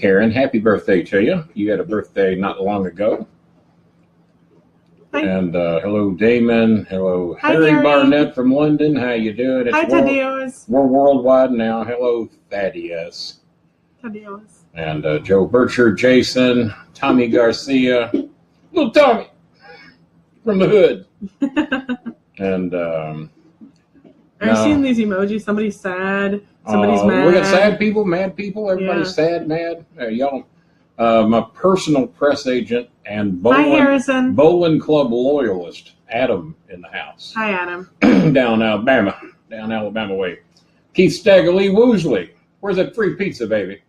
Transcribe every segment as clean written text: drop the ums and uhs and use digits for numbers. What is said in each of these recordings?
Karen. Happy birthday to you. You had a birthday not long ago. Hi. And hello, Damon. Hello, Hi, Harry Gary. Barnett from London. How you doing? Hi, Tadeos. We're worldwide now. Hello, Thaddeus. Tadeos. And Joe Bircher, Jason, Tommy Garcia, little Tommy from the hood. And Are you seeing these emojis? Somebody's sad. Somebody's mad. We got sad people, mad people. Everybody's sad, mad. Y'all, my personal press agent and Bolin Club loyalist, Adam, in the house. Hi, Adam. down Alabama way. Keith Staggerly Woosley. Where's that free pizza, baby?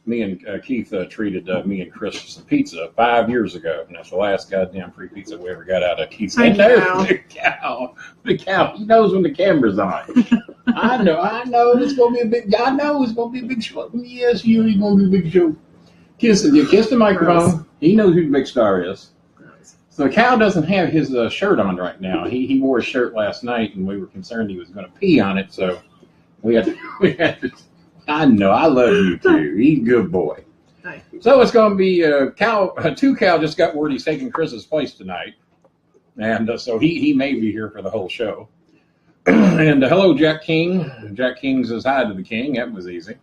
Me and Keith treated me and Chris to some pizza 5 years ago, and that's the last goddamn free pizza we ever got out of Keith's. Thank you, Al. The cow. He knows when the camera's on. I know. It's gonna be a big. I know it's gonna be a big show. Yes, it's gonna be a big show. Kiss the microphone. Gross. He knows who the big star is. Gross. So Cal doesn't have his shirt on right now. He wore a shirt last night, and we were concerned he was going to pee on it. So we had to. I know. I love you too. He's a good boy. Hi. So it's going to be Cal. Cal just got word he's taking Chris's place tonight, and so he may be here for the whole show. And hello, Jack King. Jack King says hi to the king. That was easy.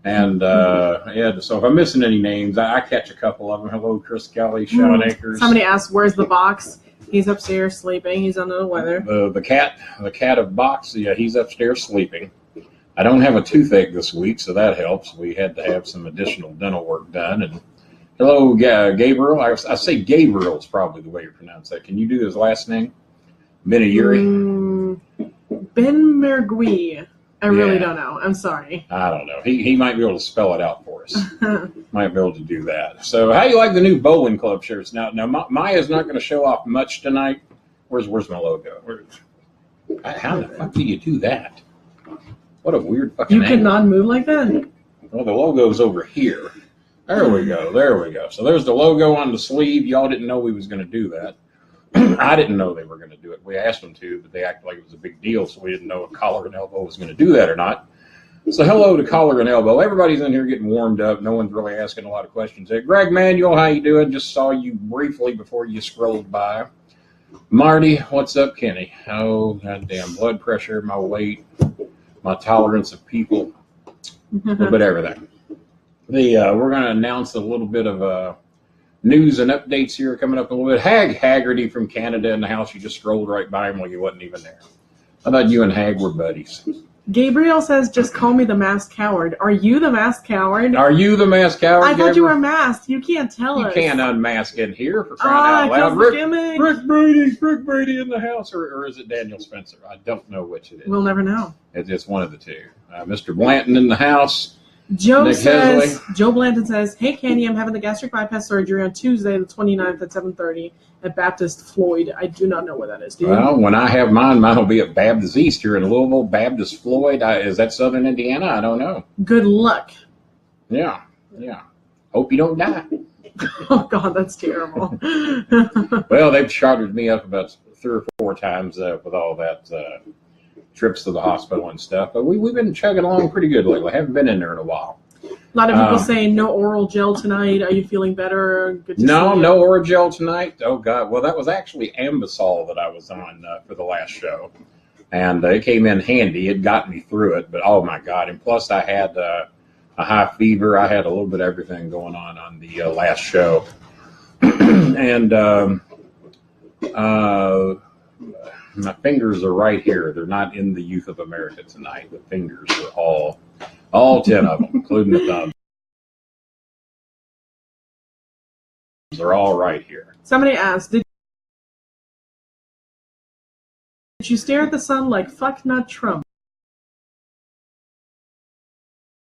And so if I'm missing any names, I catch a couple of them. Hello, Chris Kelly, Sean Akers. Somebody asked, "Where's the box?" He's upstairs sleeping. He's under the weather. The cat of Box. Yeah, he's upstairs sleeping. I don't have a toothache this week, so that helps. We had to have some additional dental work done. And hello, Gabriel. I say Gabriel is probably the way you pronounce that. Can you do his last name? Benayuri? Ben Mergui. I really don't know. I'm sorry. I don't know. He might be able to spell it out for us. Might be able to do that. So how do you like the new Bolin Club shirts? Now Maya's not going to show off much tonight. Where's my logo? How the fuck do you do that? What a weird fucking You cannot move like that? Well, the logo's over here. There we go. So there's the logo on the sleeve. Y'all didn't know we was going to do that. I didn't know they were going to do it. We asked them to, but they acted like it was a big deal, so we didn't know if Collar and Elbow was going to do that or not. So hello to Collar and Elbow. Everybody's in here getting warmed up. No one's really asking a lot of questions. Hey, Greg Manuel, how you doing? Just saw you briefly before you scrolled by. Marty, what's up, Kenny? Oh, goddamn, blood pressure, my weight, my tolerance of people, a little bit of everything. We're going to announce a little bit of news and updates here coming up a little bit. Haggerty from Canada in the house. You just scrolled right by him like he wasn't even there. I thought you and Hag were buddies. Gabriel says, just call me the masked coward. Are you the masked coward? Are you the masked coward, I thought you were masked. You can't tell us. You can't unmask in here for crying out loud. Rick Brady in the house. Or is it Daniel Spencer? I don't know which it is. We'll never know. It's one of the two. Mr. Blanton in the house. Joe Blanton says, hey, Kenny, I'm having the gastric bypass surgery on Tuesday, the 29th at 7:30 at Baptist Floyd. I do not know where that is, do you? Well, when I have mine will be at Baptist East here in Louisville. Baptist Floyd. Is that Southern Indiana? I don't know. Good luck. Yeah. Hope you don't die. Oh, God, that's terrible. Well, they've chartered me up about 3 or 4 times with all that trips to the hospital and stuff, but we've been chugging along pretty good lately. I haven't been in there in a while. A lot of people saying no oral gel tonight. Are you feeling better? Good to see you. No oral gel tonight. Oh God. Well, that was actually Ambisol that I was on for the last show, and it came in handy. It got me through it, but oh my God! And plus, I had a high fever. I had a little bit of everything going on the last show, and my fingers are right here. They're not in the Youth of America tonight. The fingers are all 10 of them, including the thumbs. They're all right here. Somebody asked, did you stare at the sun like fuck not Trump?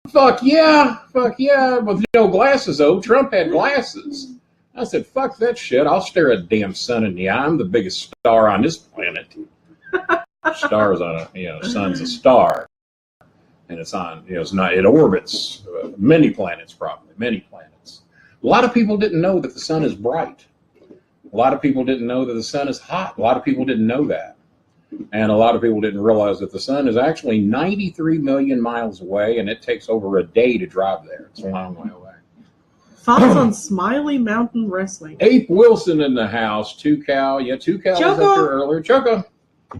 Fuck yeah. With no glasses, though. Trump had glasses. I said, fuck that shit. I'll stare a damn sun in the eye. I'm the biggest star on this planet. Stars on sun's a star. And it's on, it orbits many planets, probably, many planets. A lot of people didn't know that the sun is bright. A lot of people didn't know that the sun is hot. A lot of people didn't know that. And a lot of people didn't realize that the sun is actually 93 million miles away, and it takes over a day to drive there. It's a long way away. Thoughts on Smiley Mountain Wrestling? Ape Wilson in the house. 2Cal. Yeah, 2Cal was up there earlier. Choco.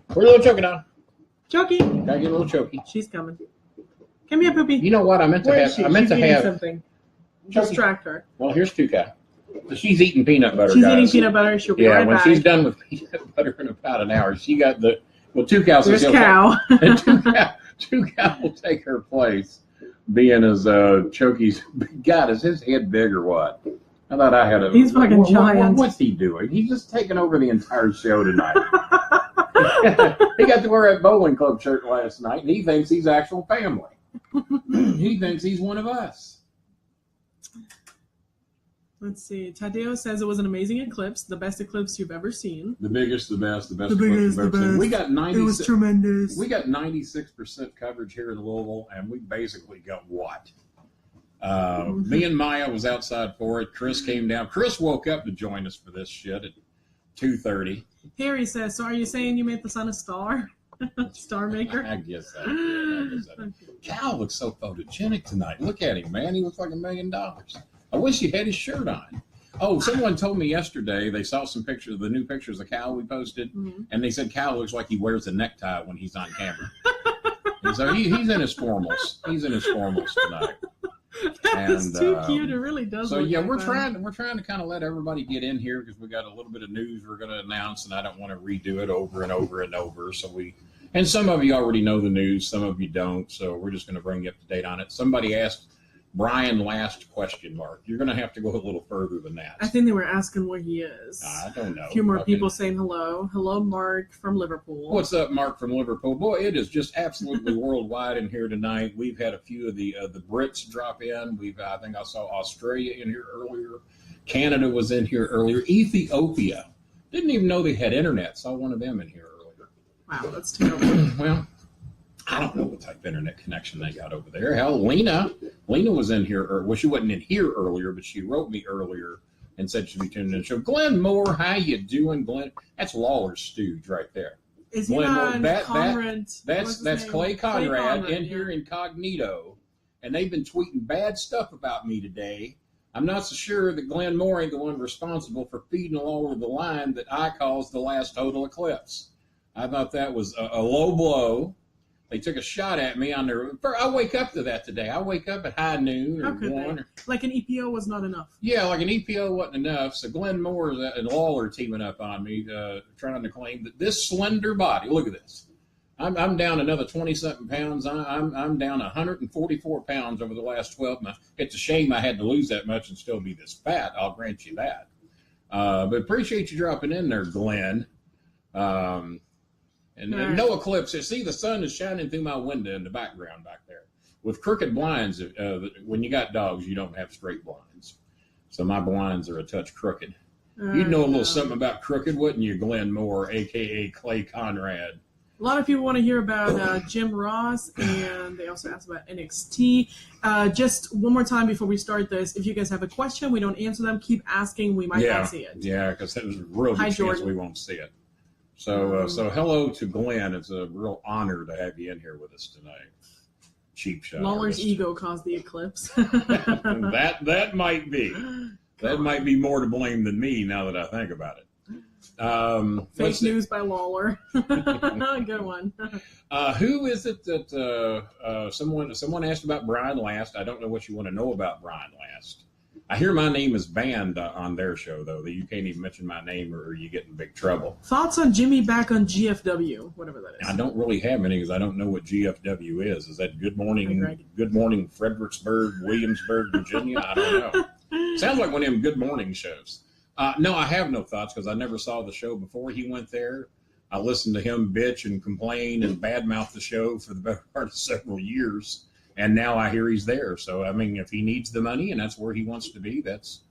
Where's little Choco now? Choky. Gotta get a little Choky. She's coming. Come here, Poopy. You know what? I meant to have. She's eating something. Distract her. Well, here's 2Cal. She's eating peanut butter. She's eating peanut butter. She'll be right back. When she's done with peanut butter in about an hour, she got the. Well, 2Cal says he'll cow. And 2Cal will take her place, being as Choky's. God, is his head big or what? I thought I had a. He's fucking giant. What's he doing? He's just taking over the entire show tonight. He got to wear a bowling club shirt last night, and he thinks he's actual family. He thinks he's one of us. Let's see. Tadeo says it was an amazing eclipse, the best eclipse you've ever seen. The biggest, the best the biggest, the best. We got 90. It was tremendous. We got 96% coverage here in Louisville, and we basically got what? Me and Maya was outside for it. Chris came down. Chris woke up to join us for this shit at 2:30. Harry says, so are you saying you made the sun a star? Star maker? I guess that. Cal looks so photogenic tonight. Look at him, man. He looks like $1 million. I wish he had his shirt on. Oh, someone told me yesterday they saw some pictures, the new pictures of Cal we posted, and they said Cal looks like he wears a necktie when he's on camera. And so he's in his formals. He's in his formals tonight. That is too cute. It really does. So yeah, we're trying to kind of let everybody get in here because we got a little bit of news we're going to announce, and I don't want to redo it over and over and over. And some of you already know the news, some of you don't. So we're just going to bring you up to date on it. Somebody asked Brian last question mark. You're going to have to go a little further than that. I think they were asking where he is. I don't know. A few more people saying hello. Hello, Mark from Liverpool. What's up, Mark from Liverpool? Boy, it is just absolutely worldwide in here tonight. We've had a few of the Brits drop in. I think I saw Australia in here earlier. Canada was in here earlier. Ethiopia. Didn't even know they had internet. Saw one of them in here earlier. Wow, that's terrible. Well, I don't know what type of internet connection they got over there. Hell, Lena was in here. Well, she wasn't in here earlier, but she wrote me earlier and said she'd be tuning in the show. Glenn Moore, how you doing, Glenn? That's Lawler's stooge right there. Is he on Conrad? That's Clay Conrad in here incognito, and they've been tweeting bad stuff about me today. I'm not so sure that Glenn Moore ain't the one responsible for feeding Lawler the line that I caused the last total eclipse. I thought that was a low blow. They took a shot at me on their. I wake up to that today. I wake up at high noon or 1. Like an EPO was not enough. Yeah, like an EPO wasn't enough. So Glenn Moore and Lawler teaming up on me, trying to claim that this slender body. Look at this. I'm down another 20-something pounds. I'm down 144 pounds over the last 12 months. It's a shame I had to lose that much and still be this fat. I'll grant you that. But appreciate you dropping in there, Glenn. And no eclipse. See, the sun is shining through my window in the background back there. With crooked blinds, when you got dogs, you don't have straight blinds. So my blinds are a touch crooked. You'd know a little something about crooked, wouldn't you, Glenn Moore, a.k.a. Clay Conrad? A lot of people want to hear about Jim Ross, and they also asked about NXT. Just one more time before we start this, if you guys have a question, we don't answer them, keep asking. We might not see it. Yeah, because there's a real good chance we won't see it. So hello to Glenn. It's a real honor to have you in here with us tonight. Cheap shot. Lawler's ego caused the eclipse. that might be. That might be more to blame than me now that I think about it. Fake news by Lawler. Good one. Who is it that someone asked about Brian Last? I don't know what you want to know about Brian Last. I hear my name is banned on their show, though, that you can't even mention my name or you get in big trouble. Thoughts on Jimmy back on GFW, whatever that is? I don't really have any because I don't know what GFW is. Is that Good Morning Fredericksburg, Williamsburg, Virginia? I don't know. Sounds like one of them Good Morning shows. No, I have no thoughts because I never saw the show before he went there. I listened to him bitch and complain and badmouth the show for the better part of several years. And now I hear he's there. So, I mean, if he needs the money and that's where he wants to be, that's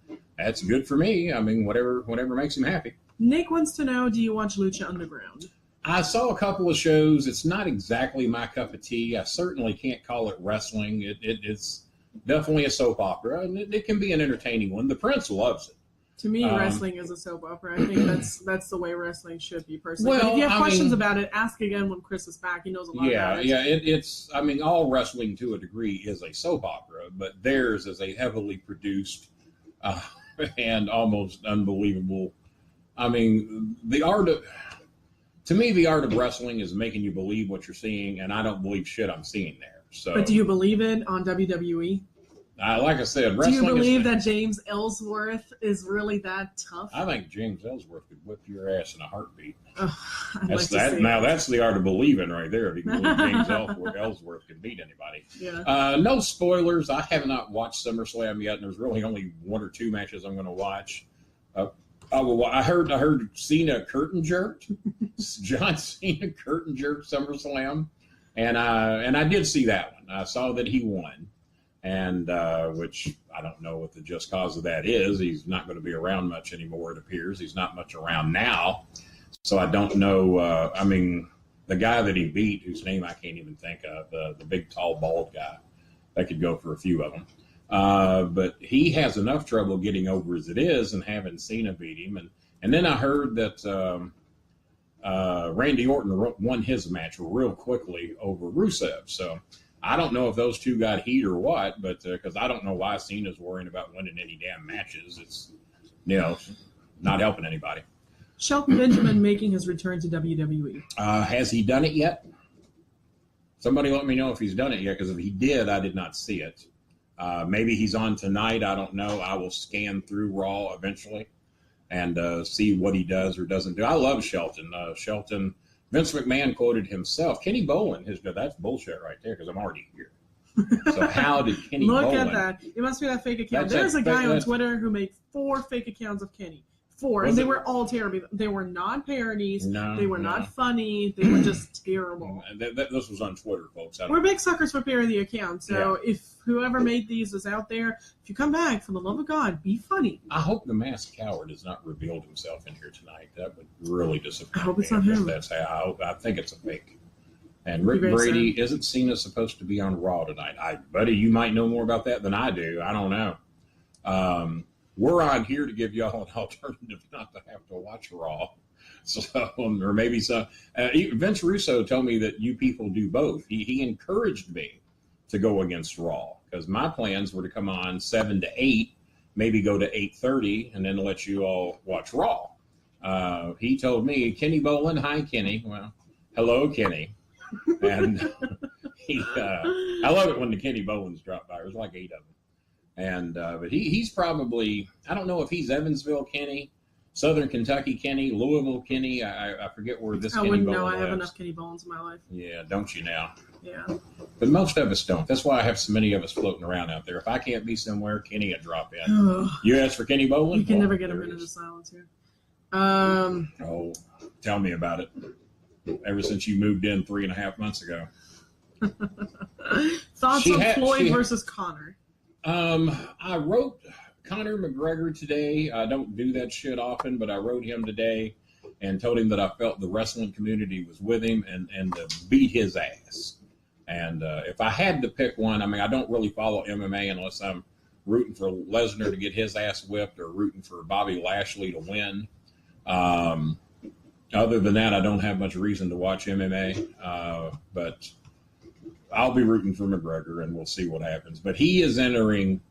good for me. I mean, whatever makes him happy. Nick wants to know, do you watch Lucha Underground? I saw a couple of shows. It's not exactly my cup of tea. I certainly can't call it wrestling. It's definitely a soap opera, and it can be an entertaining one. The Prince loves it. To me, wrestling is a soap opera. I think that's the way wrestling should be, personally. Well, but if you have questions about it, ask again when Chris is back. He knows a lot about it. Yeah, it's. I mean, all wrestling to a degree is a soap opera, but theirs is a heavily produced and almost unbelievable. I mean, to me, the art of wrestling is making you believe what you're seeing, and I don't believe shit I'm seeing there. So, but do you believe it on WWE? Like I said, do wrestling. You believe that James Ellsworth is really that tough? I think James Ellsworth could whip your ass in a heartbeat. That's the art of believing right there. If you can believe James Ellsworth can beat anybody. Yeah. No spoilers. I have not watched SummerSlam yet, and there's really only one or two matches I'm going to watch. I heard Cena curtain jerked. John Cena curtain jerked SummerSlam, and I did see that one. I saw that he won. And which I don't know what the just cause of that is. He's not going to be around much anymore, it appears. He's not much around now. So I don't know. I mean, the guy that he beat, whose name I can't even think of, the big, tall, bald guy, that could go for a few of them. But he has enough trouble getting over as it is and having Cena beat him. And then I heard that Randy Orton won his match real quickly over Rusev. So I don't know if those two got heat or what, but because I don't know why Cena's worrying about winning any damn matches. It's, not helping anybody. Shelton Benjamin making his return to WWE. Has he done it yet? Somebody let me know if he's done it yet, because if he did, I did not see it. Maybe he's on tonight. I don't know. I will scan through Raw eventually and see what he does or doesn't do. I love Shelton. Vince McMahon quoted himself. Kenny Bolin, that's bullshit right there because I'm already here. So how did Kenny Look Bolin? at that. It must be that fake account. There's a guy on Twitter who made 4 fake accounts of Kenny. 4. And they were all terrible. They were not parodies. They were not funny. They were just terrible. This was on Twitter, folks. We're big suckers for parody accounts. So if whoever made these is out there, if you come back, for the love of God, be funny. I hope the masked coward has not revealed himself in here tonight. That would really disappoint me. I hope it's not him. That's how I think it's a fake. And Rick Brady, isn't Cena supposed to be on Raw tonight? Buddy, you might know more about that than I do. I don't know. We're on here to give y'all an alternative not to have to watch Raw. So, or maybe some. Vince Russo told me that you people do both. He encouraged me to go against Raw because my plans were to come on 7 to 8, maybe go to 8:30, and then let you all watch Raw. He told me, Kenny Bolin, hi Kenny. Well, hello Kenny. And I love it when the Kenny Bolins drop by. There's like 8 of them. And but he's probably, I don't know if he's Evansville Kenny, Southern Kentucky Kenny, Louisville Kenny. I forget where this Kenny Bolin lives. I wouldn't know. I have enough Kenny Bolins in my life. Yeah, don't you now? Yeah. But most of us don't. That's why I have so many of us floating around out there. If I can't be somewhere, Kenny will drop in. You ask for Kenny Bolin? You can never get a minute of silence here. Oh, tell me about it. Ever since you moved in 3.5 months ago. Thoughts on Floyd versus Conor? I wrote Conor McGregor today. I don't do that shit often, but I wrote him today and told him that I felt the wrestling community was with him and to beat his ass. And if I had to pick one, I mean, I don't really follow MMA unless I'm rooting for Lesnar to get his ass whipped or rooting for Bobby Lashley to win. Other than that, I don't have much reason to watch MMA, but I'll be rooting for McGregor, and we'll see what happens. But he is entering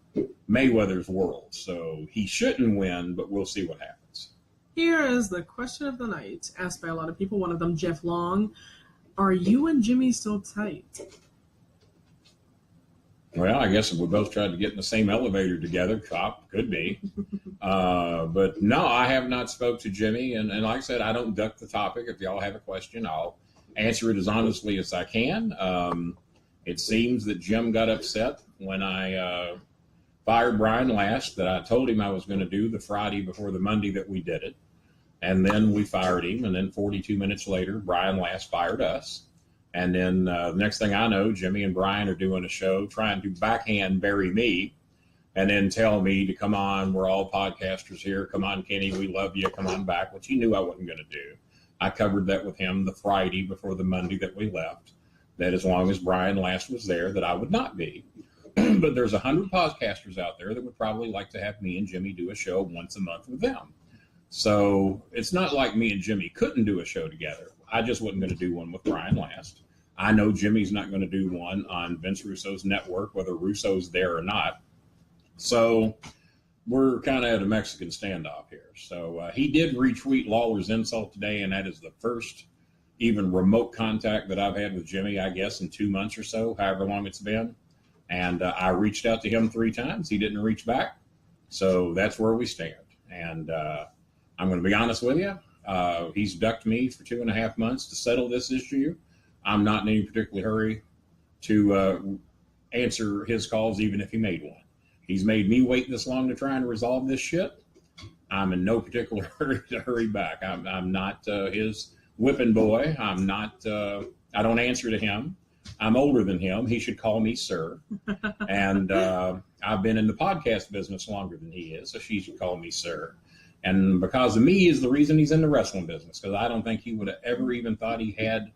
Mayweather's world, so he shouldn't win, but we'll see what happens. Here is the question of the night, asked by a lot of people. One of them, Jeff Long. Are you and Jimmy still tight? Well, I guess if we both tried to get in the same elevator together, could be. But no, I have not spoke to Jimmy. And like I said, I don't duck the topic. If y'all have a question, I'll answer it as honestly as I can. It seems that Jim got upset when I fired Brian last, that I told him I was going to do the Friday before the Monday that we did it. And then we fired him. And then 42 minutes later, Brian last fired us. And then the next thing I know, Jimmy and Brian are doing a show trying to backhand bury me and then tell me to come on. We're all podcasters here. Come on, Kenny. We love you. Come on back, which he knew I wasn't going to do. I covered that with him the Friday before the Monday that we left, that as long as Brian Last was there, that I would not be. But there's 100 podcasters out there that would probably like to have me and Jimmy do a show once a month with them. So it's not like me and Jimmy couldn't do a show together. I just wasn't going to do one with Brian Last. I know Jimmy's not going to do one on Vince Russo's network, whether Russo's there or not. So we're kind of at a Mexican standoff here. So he did retweet Lawler's insult today, and that is the first even remote contact that I've had with Jimmy, I guess, in 2 months or so, however long it's been. And I reached out to him 3 times. He didn't reach back. So that's where we stand. And I'm going to be honest with you. He's ducked me for 2.5 months to settle this issue. I'm not in any particular hurry to answer his calls, even if he made one. He's made me wait this long to try and resolve this shit. I'm in no particular hurry to hurry back. I'm not his whipping boy. I'm not. I don't answer to him. I'm older than him. He should call me sir. And I've been in the podcast business longer than he is, so she should call me sir. And because of me is the reason he's in the wrestling business, because I don't think he would have ever even thought he had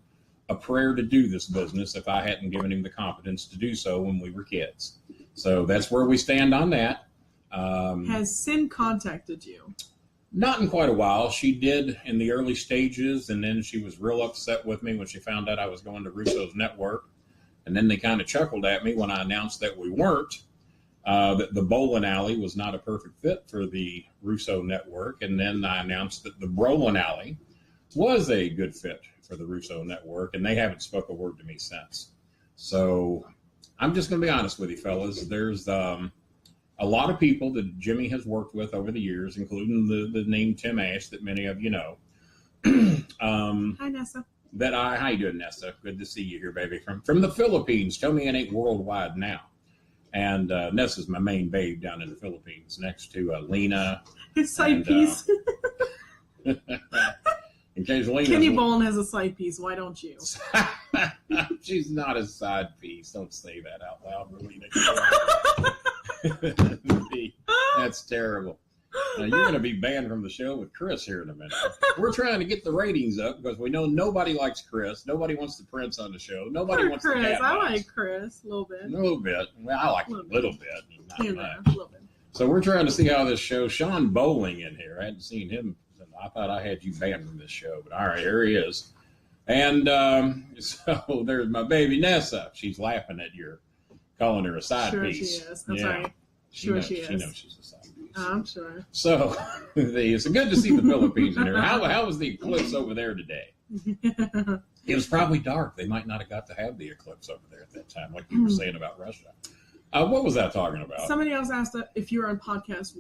a prayer to do this business if I hadn't given him the confidence to do so when we were kids. So that's where we stand on that. Has Sin contacted you? Not in quite a while. She did in the early stages, and then she was real upset with me when she found out I was going to Russo's network. And then they kind of chuckled at me when I announced that we weren't, that the Bolin Alley was not a perfect fit for the Russo network. And then I announced that the Bolin Alley was a good fit for the Russo network, and they haven't spoke a word to me since. So I'm just going to be honest with you, fellas. There's a lot of people that Jimmy has worked with over the years, including the name Tim Ash that many of you know. Hi, Nessa. How you doing, Nessa? Good to see you here, baby. From the Philippines. Tell me it ain't worldwide now. And Nessa's my main babe down in the Philippines, next to Lena. His side piece. In case Lena, Kenny Bolin has a side piece. Why don't you? She's not a side piece. Don't say that out loud, Lena. That's terrible. Now, you're going to be banned from the show with Chris here in a minute. We're trying to get the ratings up because we know nobody likes Chris. Nobody wants the Prince on the show. Nobody wants Chris. the cat. I like Chris a little bit. A little bit. Well, I like a little bit. Not much. A little bit. So we're trying to see how this show. Sean Bolin in here. I hadn't seen him. I thought I had you banned from this show, but all right, here he is. And so there's my baby Nessa. She's laughing at your calling her a side piece. Sure she is. I'm sorry. She knows she's a side piece. I'm sure. So it's good to see the Philippines in here. How was the eclipse over there today? It was probably dark. They might not have got to have the eclipse over there at that time, like you were saying about Russia. What was that talking about? Somebody else asked if you were on podcast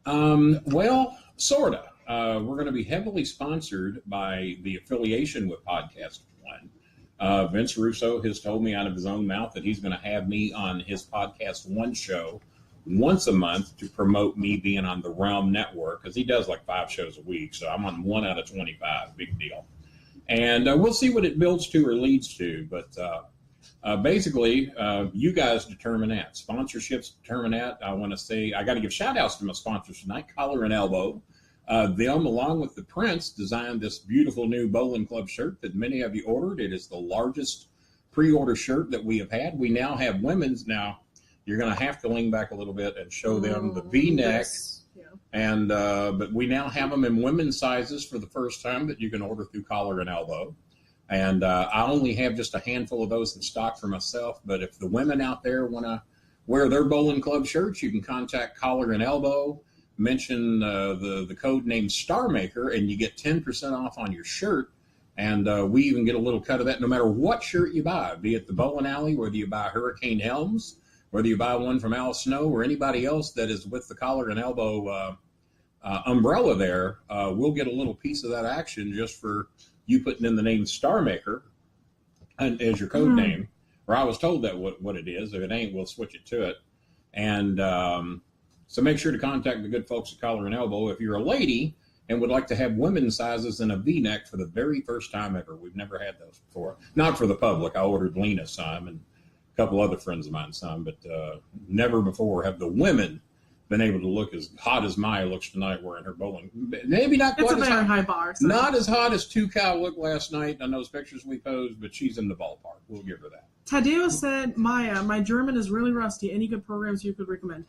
1. Well, sort of. We're going to be heavily sponsored by the affiliation with Podcast One. Vince Russo has told me out of his own mouth that he's going to have me on his Podcast One show once a month to promote me being on the Realm Network, because he does like 5 shows a week. So I'm on 1 out of 25. Big deal. And we'll see what it builds to or leads to. But basically, you guys determine that. Sponsorships determine that. I want to say I got to give shout outs to my sponsors tonight, Collar and Elbow. Them, along with the Prince, designed this beautiful new Bolin Club shirt that many of you ordered. It is the largest pre-order shirt that we have had. We now have women's. Now, you're going to have to lean back a little bit and show them the V-neck. Yeah. And but we now have them in women's sizes for the first time that you can order through Collar and Elbow. And I only have just a handful of those in stock for myself. But if the women out there want to wear their Bolin Club shirts, you can contact Collar and Elbow. Mention the code name StarMaker, and you get 10% off on your shirt. And we even get a little cut of that no matter what shirt you buy, be it the Bolin Alley, whether you buy Hurricane Helms, whether you buy one from Al Snow or anybody else that is with the Collar and Elbow umbrella there, we'll get a little piece of that action just for you putting in the name StarMaker as your code name. Or I was told that what it is. If it ain't, we'll switch it to it. And so make sure to contact the good folks at Collar and Elbow if you're a lady and would like to have women's sizes in a V-neck for the very first time ever. We've never had those before. Not for the public. I ordered Lena some and a couple other friends of mine some, but never before have the women been able to look as hot as Maya looks tonight wearing her Bolin. Maybe not quite as hot. High bar. So. Not as hot as 2 Cow looked last night on those pictures we posed, but she's in the ballpark. We'll give her that. Tadeo said, Maya, my German is really rusty. Any good programs you could recommend?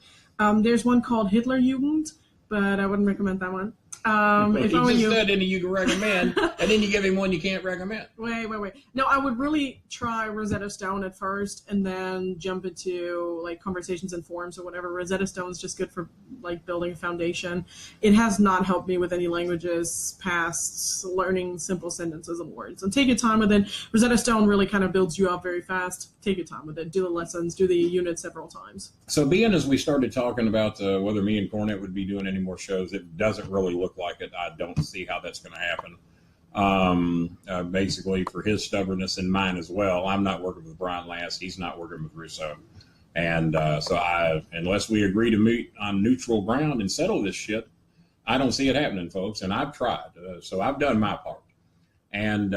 There's one called Hitlerjugend, but I wouldn't recommend that one. If I were just you, said any you can recommend, and then you give him one you can't recommend. Wait. No, I would really try Rosetta Stone at first, and then jump into like conversations and forums or whatever. Rosetta Stone is just good for like building a foundation. It has not helped me with any languages past learning simple sentences and words. And take your time with it. Rosetta Stone really kind of builds you up very fast. Take your time with it. Do the lessons. Do the unit several times. So, being as we started talking about whether me and Cornette would be doing any more shows, it doesn't really look like it. I don't see how that's going to happen. Basically, for his stubbornness and mine as well, I'm not working with Brian Last. He's not working with Russo. And unless we agree to meet on neutral ground and settle this shit, I don't see it happening, folks. And I've tried. So I've done my part. And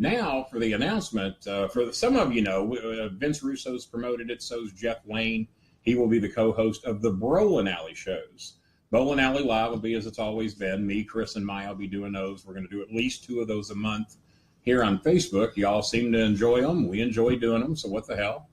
now for the announcement, some of you know, Vince Russo's promoted it. So's Jeff Lane. He will be the co-host of the Bolin Alley shows. Bolin Alley Live will be as it's always been. Me, Chris, and Maya will be doing those. We're going to do at least 2 of those a month here on Facebook. Y'all seem to enjoy them. We enjoy doing them, so what the hell.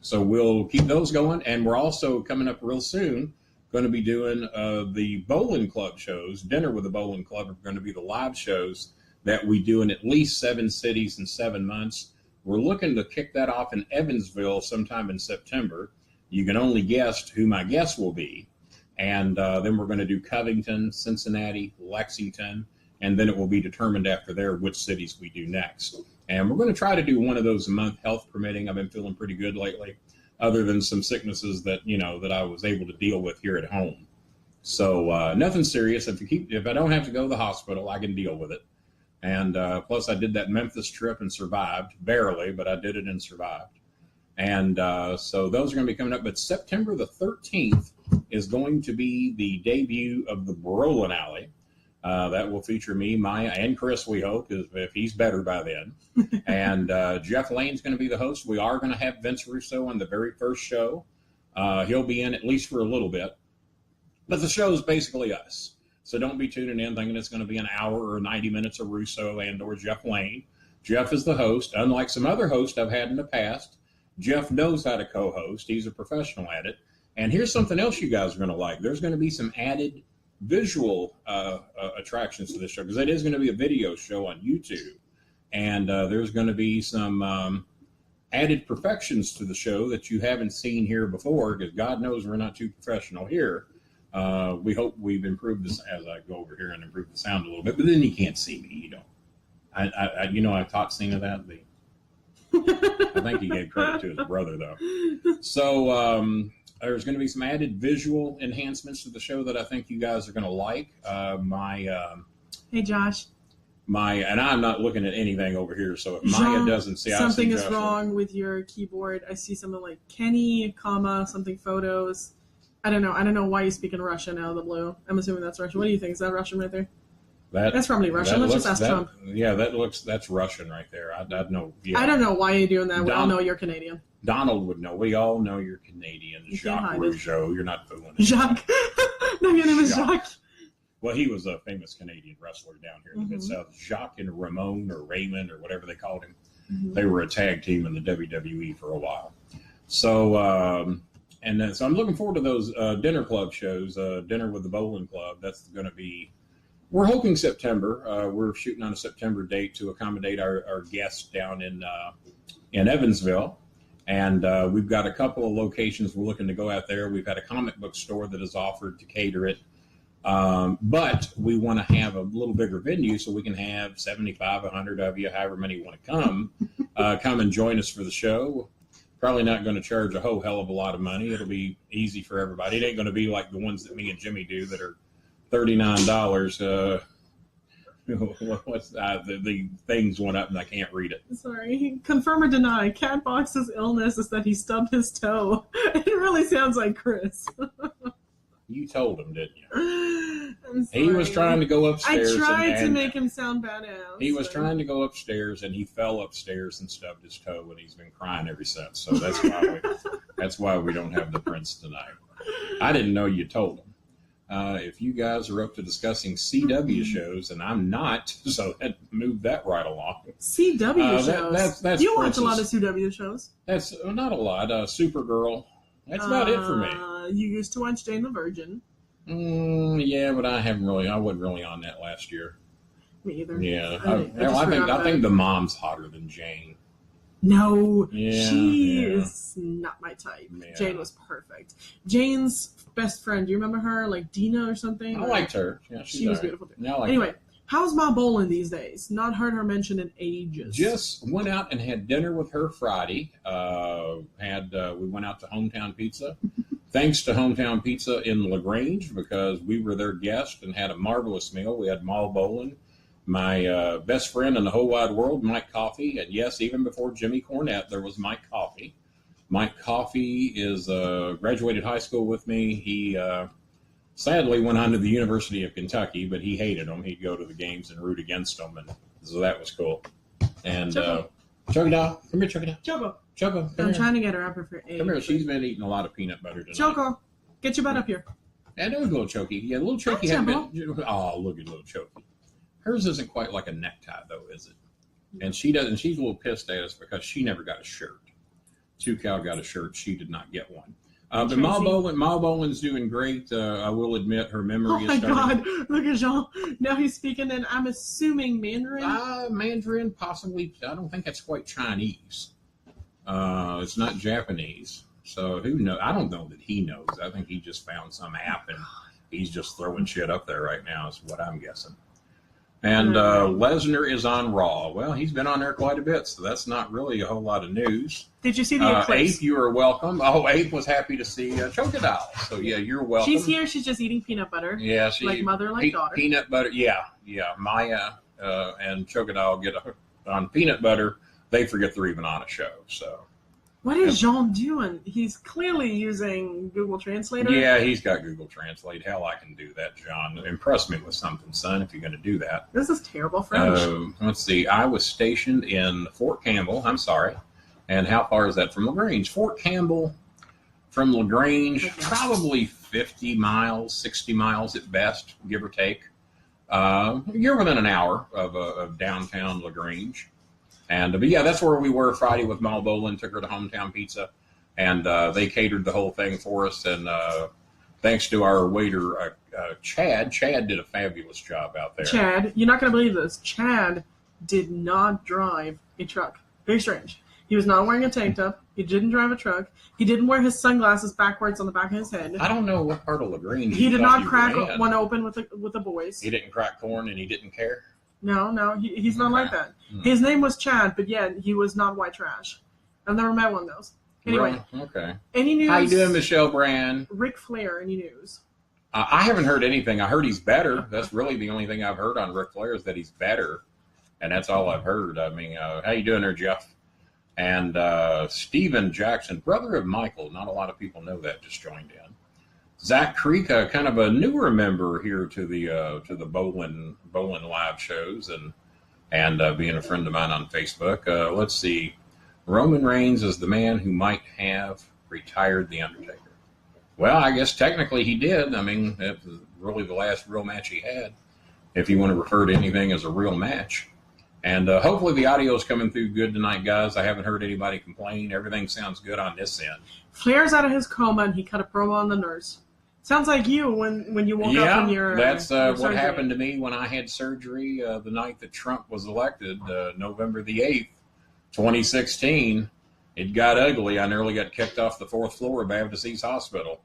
So we'll keep those going. And we're also coming up real soon going to be doing the Bolin Club shows. Dinner with the Bolin Club are going to be the live shows that we do in at least 7 cities in 7 months. We're looking to kick that off in Evansville sometime in September. You can only guess who my guest will be. And then we're going to do Covington, Cincinnati, Lexington, and then it will be determined after there which cities we do next. And we're going to try to do one of those a month, health permitting. I've been feeling pretty good lately, other than some sicknesses that I was able to deal with here at home. So nothing serious. If I don't have to go to the hospital, I can deal with it. And plus, I did that Memphis trip and survived, barely, but I did it and survived. And so those are going to be coming up. But September the 13th is going to be the debut of the Bolin Alley. That will feature me, Maya, and Chris, we hope, if he's better by then. And Jeff Lane's going to be the host. We are going to have Vince Russo on the very first show. He'll be in at least for a little bit. But the show is basically us. So don't be tuning in thinking it's going to be an hour or 90 minutes of Russo and or Jeff Lane. Jeff is the host. Unlike some other hosts I've had in the past, Jeff knows how to co-host. He's a professional at it. And here's something else you guys are going to like. There's going to be some added visual attractions to this show, because it is going to be a video show on YouTube. And there's going to be some added perfections to the show that you haven't seen here before, because God knows we're not too professional here. We hope we've improved this as I go over here and improve the sound a little bit, but then you can't see me. You don't. I taught Cena that. I think he gave credit to his brother, though. So there's going to be some added visual enhancements to the show that I think you guys are going to like. Hey, Josh. And I'm not looking at anything over here, so if Jean, Maya doesn't see, something I see is Joshua. wrong with your keyboard. I see something like Kenny, comma, something photos. I don't know why you speak in Russian out of the blue. I'm assuming that's Russian. What do you think? Is that Russian right there? That's probably Russian. Let's just ask Trump. Yeah, that's Russian right there. I'd know. Yeah. I don't know why you're doing that. We all know you're Canadian. Donald would know. We all know you're Canadian. You Jacques Rougeau. You're not fooling. Jacques. No, your name is Jacques. Well, he was a famous Canadian wrestler down here in the Mid-South. Jacques and Ramon or Raymond or whatever they called him. Mm-hmm. They were a tag team in the WWE for a while. So, so I'm looking forward to those dinner club shows. Dinner with the Bolin Club. That's going to be, we're hoping September. We're shooting on a September date to accommodate our guests down in Evansville. And we've got a couple of locations we're looking to go out there. We've had a comic book store that has offered to cater it. But we want to have a little bigger venue so we can have 75, 100 of you, however many want to come and join us for the show. Probably not going to charge a whole hell of a lot of money. It'll be easy for everybody. It ain't going to be like the ones that me and Jimmy do that are $39. The things went up and I can't read it. Sorry. Confirm or deny. Catbox's illness is that he stubbed his toe. It really sounds like Chris. You told him, didn't you? He was trying to go upstairs. I tried to make him sound badass. He was trying to go upstairs, and he fell upstairs and stubbed his toe, and he's been crying ever since. So that's why we don't have the prince tonight. I didn't know you told him. If you guys are up to discussing CW shows, and I'm not, so move that right along. CW shows? That's you watch a lot of CW shows. That's not a lot. Supergirl. That's about it for me. You used to watch Jane the Virgin. Yeah, but I wasn't really on that last year. Me either. Yeah, I think the mom's hotter than Jane. No, Yeah, she yeah. is not my type. Yeah. Jane was perfect. Jane's best friend, do you remember her? Like Dina or something? I liked her. Yeah, she was beautiful too. Yeah, anyway, her. How's Ma Bolin these days? Not heard her mentioned in ages. Just went out and had dinner with her Friday. We went out to Hometown Pizza. Thanks to Hometown Pizza in LaGrange, because we were their guest and had a marvelous meal. We had Ma Bolin, my best friend in the whole wide world, Mike Coffey, and yes, even before Jimmy Cornette, there was Mike Coffey. Mike Coffey is graduated high school with me. He sadly went on to the University of Kentucky, but he hated them. He'd go to the games and root against them, and so that was cool. And Choco Doll, come here, Choco Doll. Choco, I'm trying to get her up here for 8. Come here. She's been eating a lot of peanut butter tonight. Choco, get your butt up here. Yeah, there was a little Choky. Yeah, little Choky had been. Oh, look at little Choky. Hers isn't quite like a necktie, though, is it? And she doesn't. She's a little pissed at us because she never got a shirt. Tucal got a shirt. She did not get one. But Ma Bolin's doing great. I will admit her memory is starting. Oh my God! Look at Jean. Now he's speaking in, I'm assuming Mandarin. Mandarin, possibly. I don't think that's quite Chinese. It's not Japanese. So who knows? I don't know that he knows. I think he just found some app and he's just throwing shit up there right now. Is what I'm guessing. And Lesnar is on Raw. Well, he's been on there quite a bit, so that's not really a whole lot of news. Did you see the eclipse? Ape, you are welcome. Oh, Ape was happy to see Choco Doll. So, yeah, you're welcome. She's here. She's just eating peanut butter. Yeah, like mother, like daughter. Peanut butter, yeah. Maya and Choco Doll get on peanut butter. They forget they're even on a show, so. What is Jean doing? He's clearly using Google Translator. Yeah, he's got Google Translate. Hell, I can do that, John. Impress me with something, son, if you're going to do that. This is terrible French. Let's see. I was stationed in Fort Campbell. I'm sorry. And how far is that from LaGrange? Fort Campbell from LaGrange, probably 50 miles, 60 miles at best, give or take. You're within an hour of downtown LaGrange. And but yeah, that's where we were Friday with Ma Bolin. Took her to Hometown Pizza, and they catered the whole thing for us. And thanks to our waiter, Chad. Chad did a fabulous job out there. Chad, you're not going to believe this. Chad did not drive a truck. Very strange. He was not wearing a tank top. He didn't drive a truck. He didn't wear his sunglasses backwards on the back of his head. I don't know what part of LaGrange. He did not crack one open with the boys. He didn't crack corn, and he didn't care. No, he's not like that. His name was Chad, but yeah, he was not white trash. I've never met one of those. Anyway, okay. Any news? How you doing, Michelle Brand? Ric Flair, any news? I haven't heard anything. I heard he's better. That's really the only thing I've heard on Ric Flair is that he's better, and that's all I've heard. I mean, how you doing there, Jeff? And Steven Jackson, brother of Michael. Not a lot of people know that. Just joined in. Zach Creek, kind of a newer member here to the Bolin live shows, and being a friend of mine on Facebook. Let's see, Roman Reigns is the man who might have retired The Undertaker. Well, I guess technically he did. I mean, it was really the last real match he had, if you want to refer to anything as a real match. And hopefully the audio is coming through good tonight, guys. I haven't heard anybody complain. Everything sounds good on this end. Flair's out of his coma, and he cut a promo on the nurse. Sounds like you when you woke up from your that's your what happened to me when I had surgery the night that Trump was elected, November the 8th, 2016. It got ugly. I nearly got kicked off the 4th floor of Baptist East Hospital,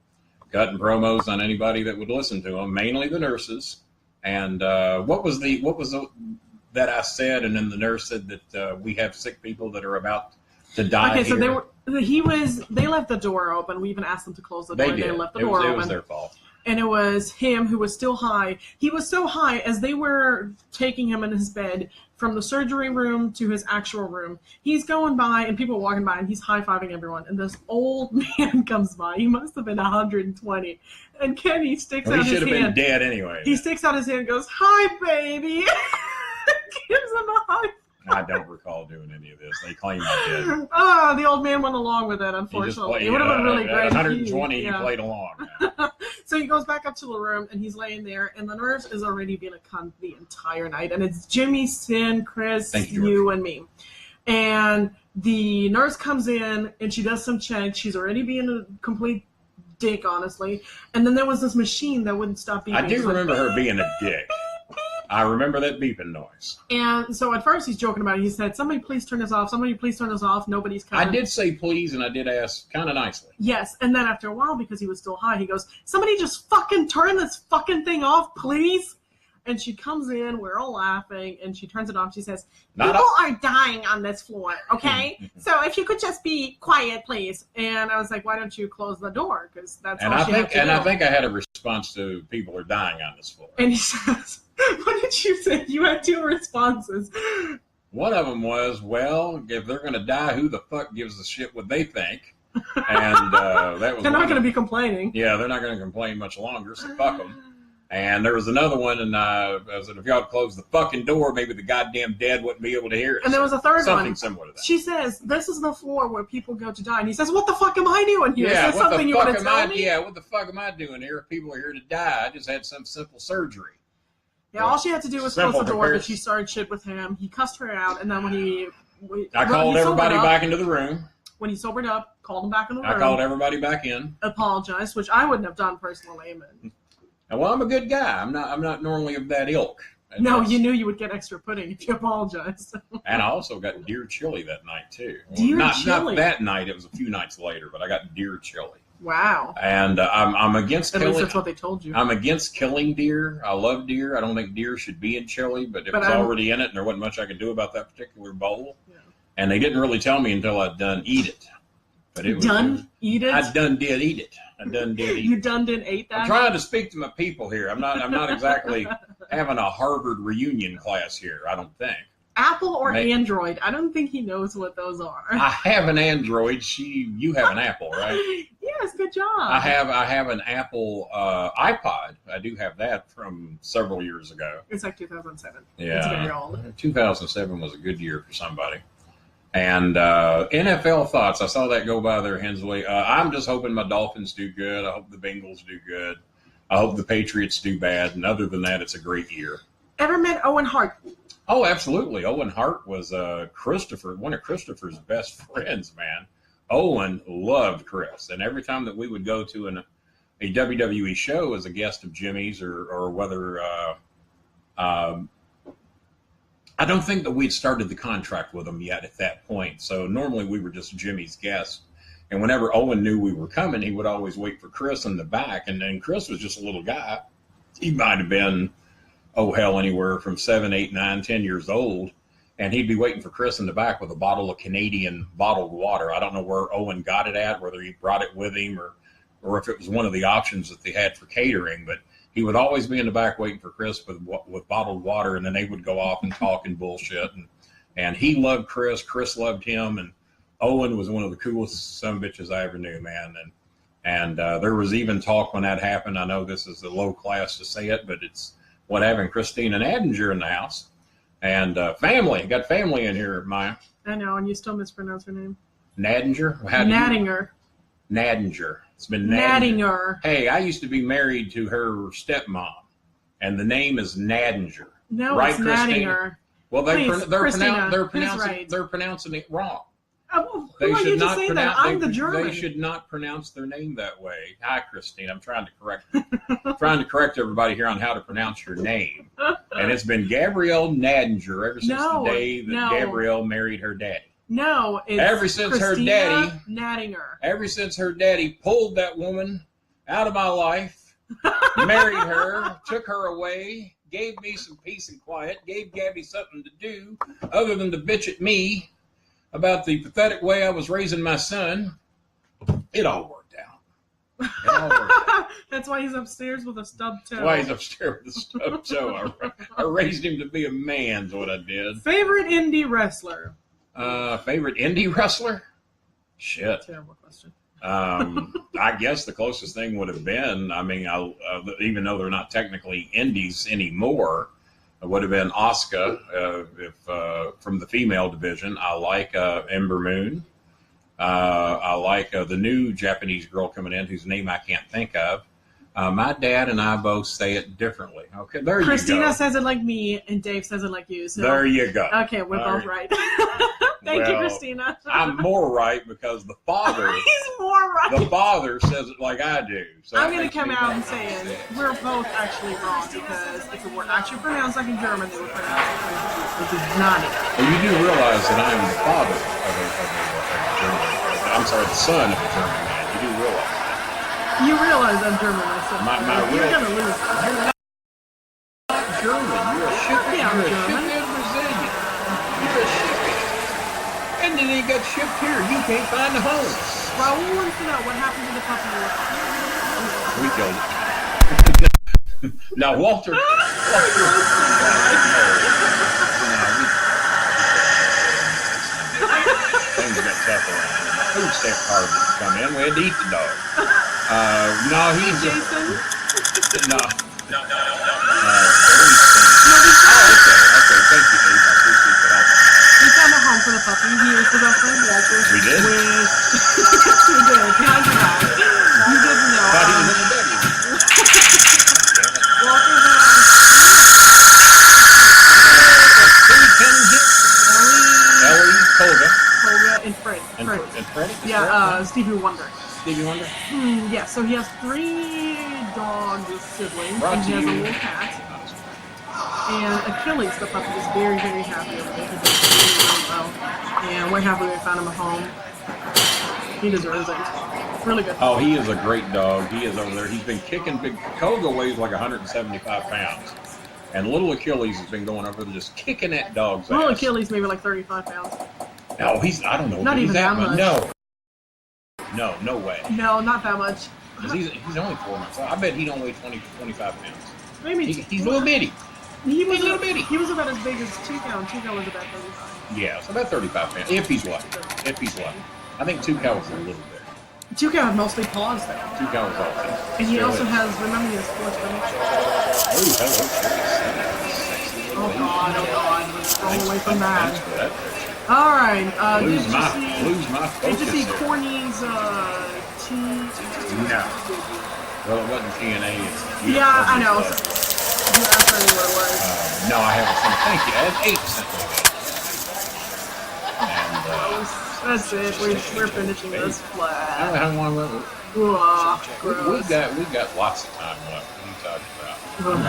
cutting promos on anybody that would listen to them, mainly the nurses. And what was that I said? And then the nurse said that we have sick people that are about to die. Okay, so they left the door open. We even asked them to close the door. They left the door open. It was their fault. And it was him who was still high. He was so high as they were taking him in his bed from the surgery room to his actual room. He's going by, and people are walking by, and he's high-fiving everyone. And this old man comes by. He must have been 120. And Kenny sticks out his hand. He should have been dead anyway. He sticks out his hand and goes, "Hi, baby." Gives him a high five. I don't recall doing any of this. They claim I did. Oh, the old man went along with it, unfortunately. It would have been really great. 120, he played along. So he goes back up to the room, and he's laying there, and the nurse is already being a cunt the entire night. And it's Jimmy, Sin, Chris, you, and me. And the nurse comes in, and she does some checks. She's already being a complete dick, honestly. And then there was this machine that wouldn't stop beeping. I do remember her being a dick. I remember that beeping noise. And so at first he's joking about it. He said, somebody please turn this off. Somebody please turn this off. Nobody's coming. I did say please, and I did ask kind of nicely. Yes. And then after a while, because he was still high, he goes, somebody just fucking turn this fucking thing off, please. And she comes in, we're all laughing, and she turns it off. She says, people are dying on this floor, okay? So if you could just be quiet, please. And I was like, why don't you close the door? Because that's all she had to do. And I think I had a response to people are dying on this floor. And he says, what did you say? You had two responses. One of them was, well, if they're going to die, who the fuck gives a shit what they think? And that was they're not going to be complaining. Yeah, they're not going to complain much longer, so fuck them. And there was another one, and I said, if y'all close the fucking door, maybe the goddamn dead wouldn't be able to hear it. And there was a third Something similar to that. She says, this is the floor where people go to die. And he says, what the fuck am I doing here? Yeah, is there something you want to tell me? Yeah, what the fuck am I doing here? People are here to die. I just had some simple surgery. Yeah, all she had to do was close the door, but she started shit with him. He cussed her out, and then I called everybody back into the room. When he sobered up, called him back in the room. I called everybody back in. Apologized, which I wouldn't have done personally. Well, I'm a good guy. I'm not normally of that ilk. No, you knew you would get extra pudding if you apologized. And I also got deer chili that night, too. Chili? Not that night. It was a few nights later, but I got deer chili. Wow. And I'm against killing. At least that's what they told you. I'm against killing deer. I love deer. I don't think deer should be in chili, but it was already in it, and there wasn't much I could do about that particular bowl. Yeah. And they didn't really tell me until I'd done eat it. But it was eat it? I done did eat it. You done did ate that? I'm trying to speak to my people here. I'm not exactly having a Harvard reunion class here, I don't think. Apple or Android? I don't think he knows what those are. I have an Android. You have an Apple, right? Yes, good job. I have an Apple iPod. I do have that from several years ago. It's like 2007. Yeah. It's very old. 2007 was a good year for somebody. And NFL thoughts. I saw that go by there, Hensley. I'm just hoping my Dolphins do good. I hope the Bengals do good. I hope the Patriots do bad. And other than that, it's a great year. Ever met Owen Hart? Oh, absolutely. Owen Hart was one of Christopher's best friends, man. Owen loved Chris. And every time that we would go to a WWE show as a guest of Jimmy's or whether I don't think that we'd started the contract with him yet at that point. So normally we were just Jimmy's guest. And whenever Owen knew we were coming, he would always wait for Chris in the back. And then Chris was just a little guy. He might have been, anywhere from 7, 8, 9, 10 years old. And he'd be waiting for Chris in the back with a bottle of Canadian bottled water. I don't know where Owen got it at, whether he brought it with him or if it was one of the options that they had for catering. But he would always be in the back waiting for Chris with bottled water, and then they would go off and talk and bullshit. And he loved Chris. Chris loved him. And Owen was one of the coolest sumbitches I ever knew, man. And there was even talk when that happened. I know this is a low class to say it, but it's what having Christine and Adinger in the house. And family. Got family in here, Maya. I know, and you still mispronounce her name. Nadinger? Nadinger. Nadinger. It's been Nadinger. Hey, I used to be married to her stepmom, and the name is Nadinger. No, right, it's Christina? Nadinger. Well, they're pronouncing it wrong. Who are you to say that? I'm the German. They should not pronounce their name that way. Hi, Christine. I'm trying to correct everybody here on how to pronounce your name. And it's been Gabrielle Nadinger ever since the day that Gabrielle married her daddy. No, it's ever since Christina her daddy Nadinger. Ever since her daddy pulled that woman out of my life, married her, took her away, gave me some peace and quiet, gave Gabby something to do other than to bitch at me about the pathetic way I was raising my son, it all worked out. That's why he's upstairs with a stubbed toe. That's why he's upstairs with a stubbed toe. I raised him to be a man, is what I did. Favorite indie wrestler? Favorite indie wrestler? Shit. Terrible question. I guess the closest thing would have been, even though they're not technically indies anymore, it would have been Asuka from the female division. I like Ember Moon. I like the new Japanese girl coming in whose name I can't think of. My dad and I both say it differently. Okay, there you go. Christina says it like me, and Dave says it like you. So there you go. Okay, we're both right. Thank you, Christina. I'm more right because the father. He's more right. The father says it like I do. So I'm going to come out and say we're both actually wrong because if it were actually pronounced like in German, they would pronounce it which is not it. Well, you do realize that I am the father of a German. I'm sorry, the son of a German man. You do realize that. You realize I'm German myself. You're going to lose. You're not German. You're a shithead. Yeah, You're a shithead Brazilian. You're a shithead. And then he got shipped here. You can't find a home. Raul wants to know what happened to the puppy. We killed it. Now, Walter. Things got tough around. Food stamp card didn't come in. We had to eat the dog. No, he's Jason? No. Okay. Thank you, Dave. I appreciate the help. We found a home for the puppy. He is with our friend Walter. We did? We did. Behind your back. You didn't know. Thought he was in the bed. Walter has Ellie, Colga, and Fred. and Freddie? Yeah, Stevie Wonder. Stevie Wonder? Yeah, so he has 3 dog siblings. Brought And he to has a you. little cat. And Achilles, the puppy, is very, very happy over there. He does really, really well. And we're happy we found him a home. He deserves it. Really good. Oh, he is a great dog. He is over there. He's been kicking big. Koga weighs like 175 pounds. And little Achilles has been going over there just kicking that dog's Little ass. Achilles maybe like 35 pounds. No, I don't know. Not even that much. No way. No, not that much. 'Cause he's only 4 months. I bet he'd only weigh 25 pounds. Maybe He's a little bitty. He was a little bitty. He was about as big as Tuco, and Tuco was about 35. Yeah, so about 35 pounds. If he's lucky. I think Tuco was a little bit. Tuco had mostly paws though. Tuco was all big. And he also has, remember, he has sports finish. Oh God. Let's go away from that. All right. Lose my focus. Did you see there. Corny's T? No. Well, it wasn't TNA. It's Yeah, I know. Yeah, that's really what it was. No, I haven't seen. Thank you. I had 8 cents. And That's it. We're finishing this flat. how long was it? Gross. We got lots of time left. What are you talking about?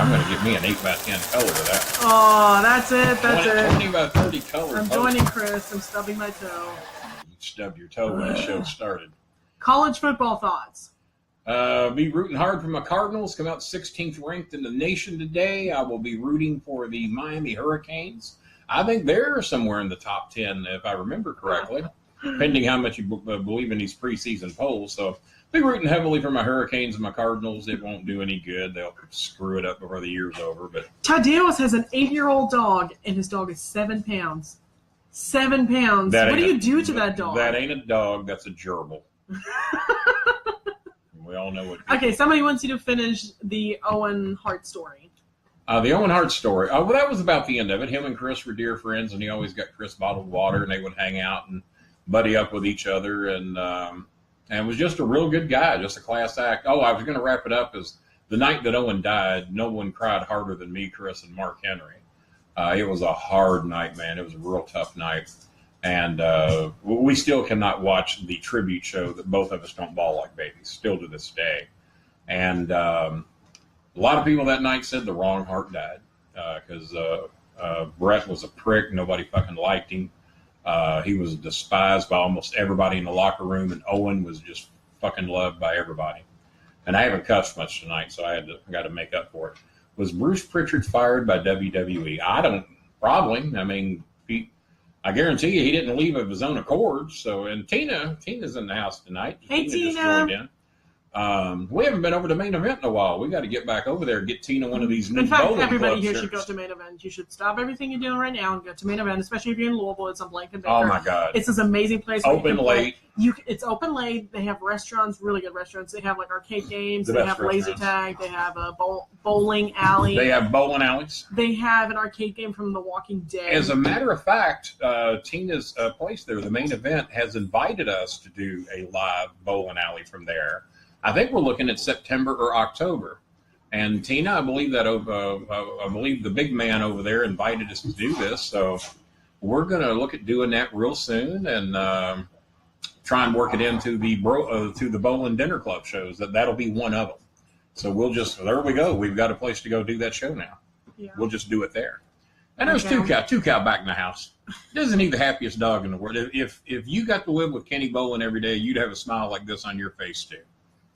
I'm going to get me an 8x10 color to that. Oh, that's it. 20 by 30 color. I'm joining Chris. I'm stubbing my toe. You stubbed your toe when the show started. College football thoughts. Be rooting hard for my Cardinals. Come out 16th ranked in the nation today. I will be rooting for the Miami Hurricanes. I think they're somewhere in the top 10, if I remember correctly, depending how much you believe in these preseason polls. So be rooting heavily for my Hurricanes and my Cardinals. It won't do any good. They'll screw it up before the year's over. But Tadeus has an 8-year-old dog, and his dog is 7 pounds. 7 pounds. What do you do to that dog? That ain't a dog. That's a gerbil. We all know what. Okay, somebody wants you to finish the Owen Hart story. The Owen Hart story. Well, that was about the end of it. Him and Chris were dear friends, and he always got Chris bottled water, and they would hang out and buddy up with each other, and was just a real good guy, just a class act. Oh, I was going to wrap it up as the night that Owen died, no one cried harder than me, Chris, and Mark Henry. It was a hard night, man. It was a real tough night. And we still cannot watch the tribute show that both of us don't bawl like babies, still to this day. And a lot of people that night said the wrong Hart died because Brett was a prick. Nobody fucking liked him. He was despised by almost everybody in the locker room, and Owen was just fucking loved by everybody. And I haven't cussed much tonight, so I got to make up for it. Was Bruce Pritchard fired by WWE? Probably. I mean, I guarantee you he didn't leave of his own accord. So, and Tina's in the house tonight. Hey, Tina. Just joined in. We haven't been over to Main Event in a while. We got to get back over there and get Tina one of these new In fact, bowling everybody club here shirts. should go to Main Event. You should stop everything you're doing right now and go to Main Event, especially if you're in Louisville. It's on Blank and Baker. Oh my God! It's this amazing place. Where Open you can late. It's open late. They have restaurants, really good restaurants. They have like arcade games. The They best have laser restaurants. tag. They have a bowling alley. They have bowling alleys. They have an arcade game from The Walking Dead. As a matter of fact, Tina's place there, the Main Event, has invited us to do a live bowling alley from there. I think we're looking at September or October. And Tina, I believe the big man over there invited us to do this. So we're going to look at doing that real soon and try and work it into the Bolin Dinner Club shows. That'll be one of them. So there we go. We've got a place to go do that show now. Yeah. We'll just do it there. And there's two cow back in the house. Doesn't he the happiest dog in the world? If you got to live with Kenny Bolin every day, you'd have a smile like this on your face too.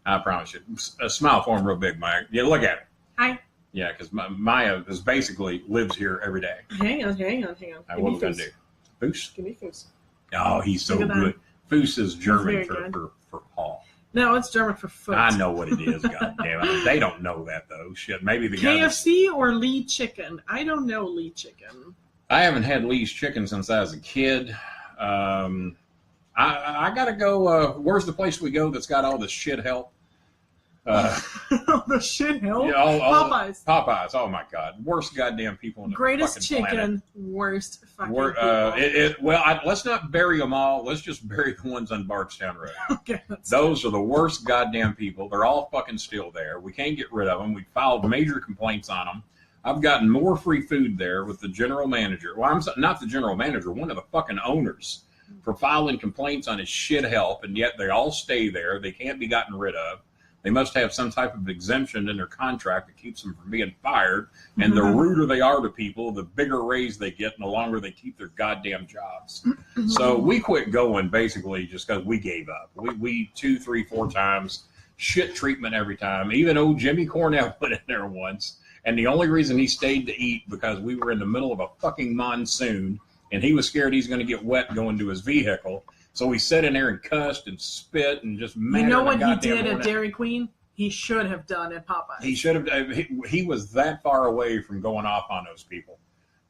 I promise you. A smile for him real big, Mike. Yeah, look at him. Hi. Yeah, because Maya is basically lives here every day. Hang on. What are we going to do? Foose? Give me Foose. Oh, he's so good. Foose is German for Paul. No, it's German for foot. I know what it is, God damn it. They don't know that, though. Shit, maybe the guy KFC or Lee Chicken? I don't know Lee Chicken. I haven't had Lee's Chicken since I was a kid. I got to go. Where's the place we go that's got all the shit help? The shit help? Yeah, Popeyes. Popeyes. Oh, my God. Worst goddamn people in the greatest fucking chicken, planet. Worst fucking people. Let's not bury them all. Let's just bury the ones on Bardstown Road. Okay, Those are the worst goddamn people. They're all fucking still there. We can't get rid of them. We filed major complaints on them. I've gotten more free food there with the general manager. Well, I'm not the general manager, one of the fucking owners, for filing complaints on his shit help, and yet they all stay there. They can't be gotten rid of. They must have some type of exemption in their contract that keeps them from being fired. And the ruder they are to people, the bigger raise they get, and the longer they keep their goddamn jobs. So we quit going basically just because we gave up. We 2, 3, 4 times, shit treatment every time. Even old Jimmy Cornell went in there once. And the only reason he stayed to eat because we were in the middle of a fucking monsoon, and he was scared he's going to get wet going to his vehicle. So he sat in there and cussed and spit and just mad. You know what he did at Dairy Queen? He should have done at Popeyes. He should have. He was that far away from going off on those people.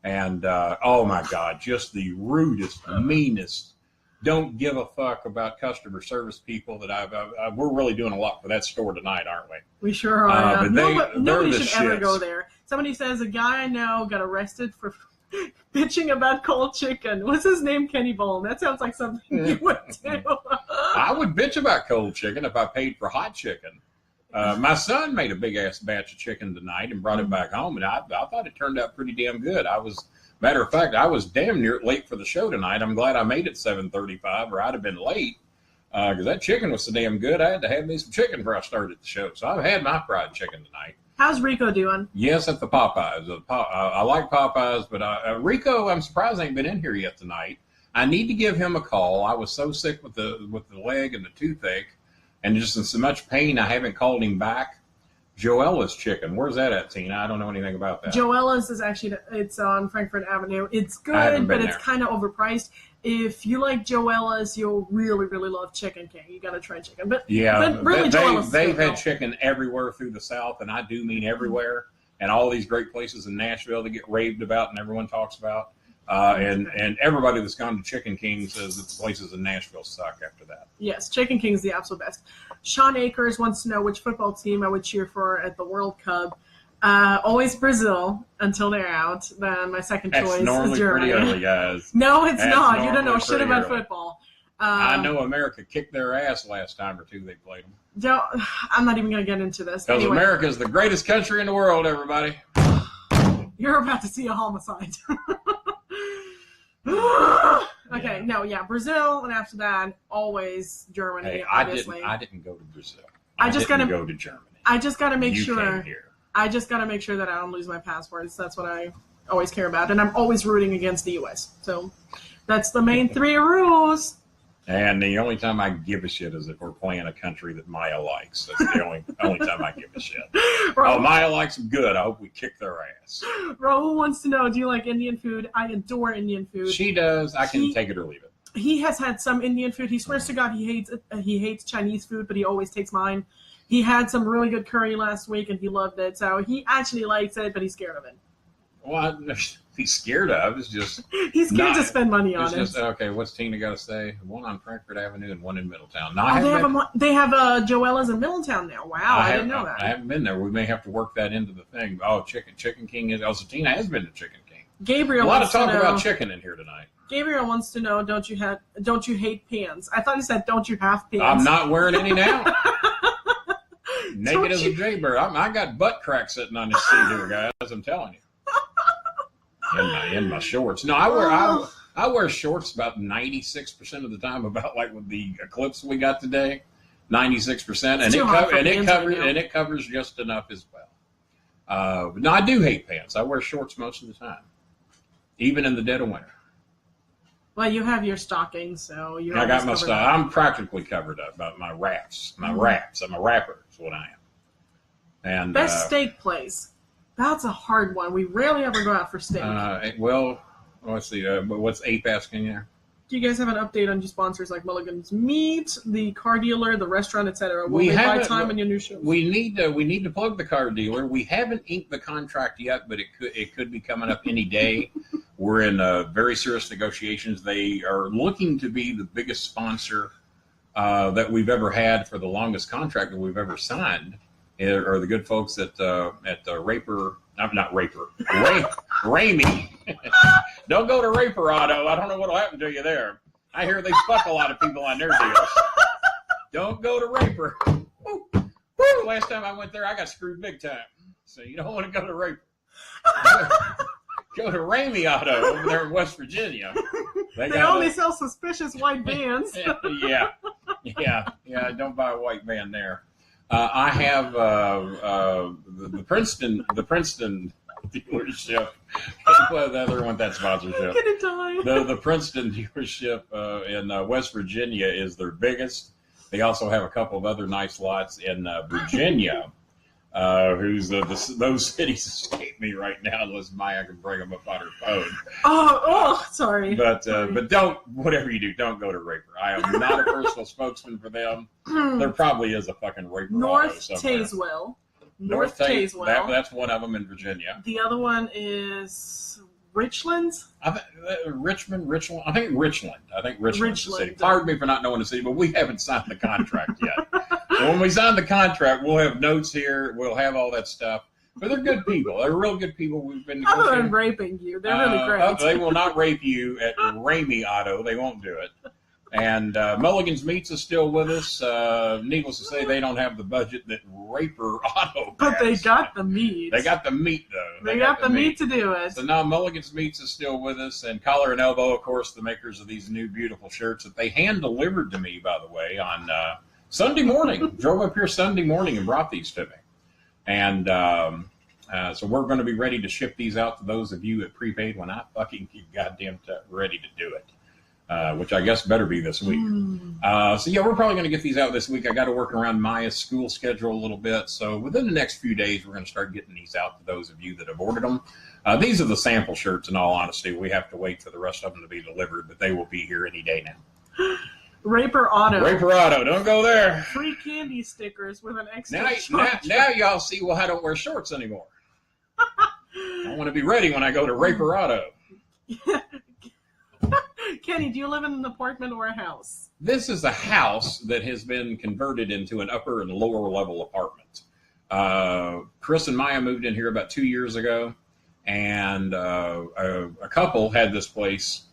And, oh, my God, just the rudest, meanest, don't give a fuck about customer service people that we're really doing a lot for that store tonight, aren't we? We sure are. But nobody should ever go there. Somebody says a guy I know got arrested for bitching about cold chicken. What's his name? Kenny Bolin. That sounds like something you would do. I would bitch about cold chicken if I paid for hot chicken. My son made a big-ass batch of chicken tonight and brought it back home, and I thought it turned out pretty damn good. Matter of fact, I was damn near late for the show tonight. I'm glad I made it 7:35, or I'd have been late, because that chicken was so damn good, I had to have me some chicken before I started the show. So I've had my fried chicken tonight. How's Rico doing? Yes, at the Popeyes. I like Popeyes, but Rico, I'm surprised ain't been in here yet tonight. I need to give him a call. I was so sick with the leg and the toothache, and just in so much pain, I haven't called him back. Joella's Chicken. Where's that at, Tina? I don't know anything about that. Joella's is actually, it's on Frankfurt Avenue. It's good, but it's kind of overpriced. If you like Joella's, you'll really, really love Chicken King. You got to try chicken. But really, they've had chicken everywhere through the South, and I do mean everywhere, and all these great places in Nashville that get raved about and everyone talks about. And everybody that's gone to Chicken King says that the places in Nashville suck after that. Yes, Chicken King is the absolute best. Sean Akers wants to know which football team I would cheer for at the World Cup. Always Brazil until they're out. Then my second choice is Germany. Pretty early, guys. No, it's not. You don't know shit about football. I know America kicked their ass last time or two they played them. I'm not even going to get into this. Because anyway, America is the greatest country in the world, everybody. You're about to see a homicide. Okay, Brazil, and after that, always Germany. Hey, obviously. I didn't go to Brazil. I just didn't go to Germany. I just got to make you sure. Came here. I just got to make sure that I don't lose my passports. That's what I always care about, and I'm always rooting against the U.S. So that's the main 3 rules. And the only time I give a shit is if we're playing a country that Maya likes. That's the only time I give a shit. Oh, Maya likes them good. I hope we kick their ass. Raul wants to know, do you like Indian food? I adore Indian food. She does. I can take it or leave it. He has had some Indian food. He swears to God he hates Chinese food, but he always takes mine. He had some really good curry last week, and he loved it. So he actually likes it, but he's scared of it. Well, he's scared of. It's just he's scared to spend money on it. Just, okay, what's Tina got to say? One on Frankfurt Avenue and one in Middletown. No, they have Joella's in Middletown now. Wow, I didn't know that. I haven't been there. We may have to work that into the thing. Oh, Chicken King is. Also, Tina has been to Chicken King. Gabriel, a lot of talk about chicken in here tonight. Gabriel wants to know, don't you hate pants? I thought he said, don't you have pants? I'm not wearing any now. Naked as a jaybird. I got butt crack sitting on this seat here, guys. I'm telling you. In my shorts. No, I wear shorts about 96% of the time. About like with the eclipse we got today, 96%, and it covers just enough as well. No, I do hate pants. I wear shorts most of the time, even in the dead of winter. Well, you have your stockings, so you're. I got my stuff. I'm practically covered up by my wraps. My wraps. I'm a rapper. Is what I am. And best steak place. That's a hard one. We rarely ever go out for steak. Well, let's see. What's Ape asking you? Do you guys have an update on your sponsors like Mulligan's Meat, the car dealer, the restaurant, etc.? We buy time in your new shows? We need to plug the car dealer. We haven't inked the contract yet, but it could be coming up any day. We're in very serious negotiations. They are looking to be the biggest sponsor that we've ever had for the longest contract that we've ever signed. Are the good folks at Raper? Not Raper. Ramey. Don't go to Raper Auto. I don't know what'll happen to you there. I hear they fuck a lot of people on their deals. Don't go to Raper. Woo. Woo. Last time I went there, I got screwed big time. So you don't want to go to Raper. Go to Ramey Auto over there in West Virginia. They only sell suspicious white vans. Yeah. Don't buy a white van there. I have the Princeton dealership. The other one, that sponsorship. I'm gonna die. The Princeton dealership in West Virginia is their biggest. They also have a couple of other nice lots in Virginia. Those cities escape me right now unless Maya can bring them up on her phone. Sorry. But don't, whatever you do, don't go to Raper. I am not a personal spokesman for them. There probably is a fucking Raper North somewhere. Tazewell. North Tazewell. That's one of them in Virginia. The other one is Richland. Richmond. I think Richland. Richland's the city. Pardon me for not knowing the city, but we haven't signed the contract yet. So when we sign the contract, we'll have notes here. We'll have all that stuff. But they're good people. They're real good people. We've been other than raping you, they're really great. They will not rape you at Ramey Auto. They won't do it. And Mulligan's Meats is still with us. Needless to say, they don't have the budget that Raper Auto has. But they got the meat. They got the meat, though. They got the meat to do it. So now Mulligan's Meats is still with us. And Collar and Elbow, of course, the makers of these new beautiful shirts that they hand-delivered to me, by the way, on Sunday morning. Drove up here Sunday morning and brought these to me. And so we're going to be ready to ship these out to those of you that prepaid when I fucking get goddamn ready to do it. Which I guess better be this week. So yeah, we're probably going to get these out this week. I got to work around Maya's school schedule a little bit. So within the next few days, we're going to start getting these out to those of you that have ordered them. These are the sample shirts, in all honesty. We have to wait for the rest of them to be delivered, but they will be here any day now. Raper Auto. Raper Auto, don't go there. Free candy stickers with an extra now y'all see why I don't wear shorts anymore. I want to be ready when I go to Raper Auto. Kenny, do you live in an apartment or a house? This is a house that has been converted into an upper and lower level apartment. Chris and Maya moved in here about 2 years ago, and a couple had this place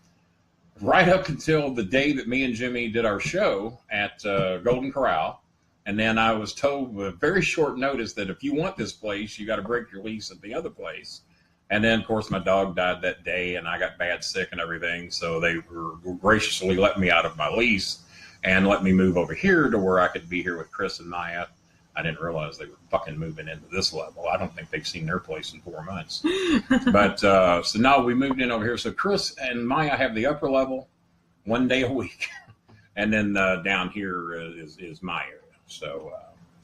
right up until the day that me and Jimmy did our show at Golden Corral. And then I was told with very short notice that if you want this place, you got to break your lease at the other place. And then, of course, my dog died that day, and I got bad sick and everything. So they were graciously let me out of my lease and let me move over here to where I could be here with Chris and Maya. I didn't realize they were fucking moving into this level. I don't think they've seen their place in 4 months. But so now we moved in over here. So Chris and Maya have the upper level 1 day a week. And then down here is my area. So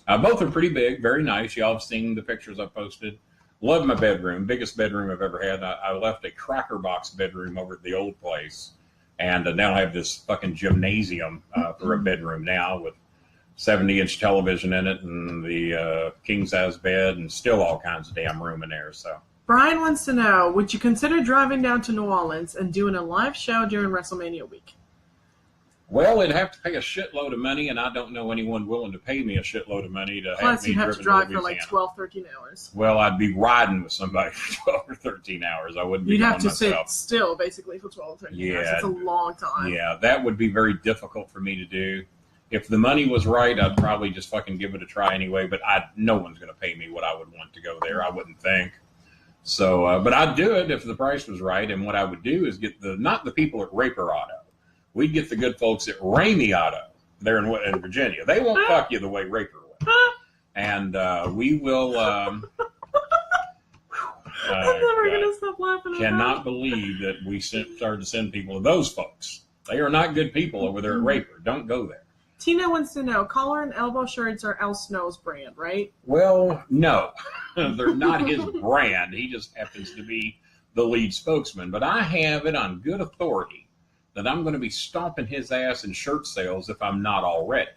both are pretty big, very nice. Y'all have seen the pictures I posted. Love my bedroom, biggest bedroom I've ever had. I left a cracker box bedroom over at the old place, and now I have this fucking gymnasium for a bedroom now with 70-inch television in it and the king-size bed and still all kinds of damn room in there. So Brian wants to know, would you consider driving down to New Orleans and doing a live show during WrestleMania week? Well, it'd have to pay a shitload of money, and I don't know anyone willing to pay me a shitload of money to have me driven to Louisiana. Plus, you'd have to drive for like 12, 13 hours. Well, I'd be riding with somebody for 12 or 13 hours. I wouldn't be You'd going have to myself. sit still, basically, for 12 or 13 hours. It's a long time. Yeah, that would be very difficult for me to do. If the money was right, I'd probably just fucking give it a try anyway. But no one's going to pay me what I would want to go there. I wouldn't think. So, but I'd do it if the price was right. And what I would do is get not the people at Raper Auto. We'd get the good folks at Ramey Auto there in Virginia. They won't fuck you the way Raper would. And we will. I'm never going to stop laughing. Cannot believe that we started to send people to those folks. They are not good people over there at Raper. Don't go there. Tina wants to know, collar and elbow shirts are Al Snow's brand, right? Well, no. They're not his brand. He just happens to be the lead spokesman. But I have it on good authority that I'm going to be stomping his ass in shirt sales if I'm not already.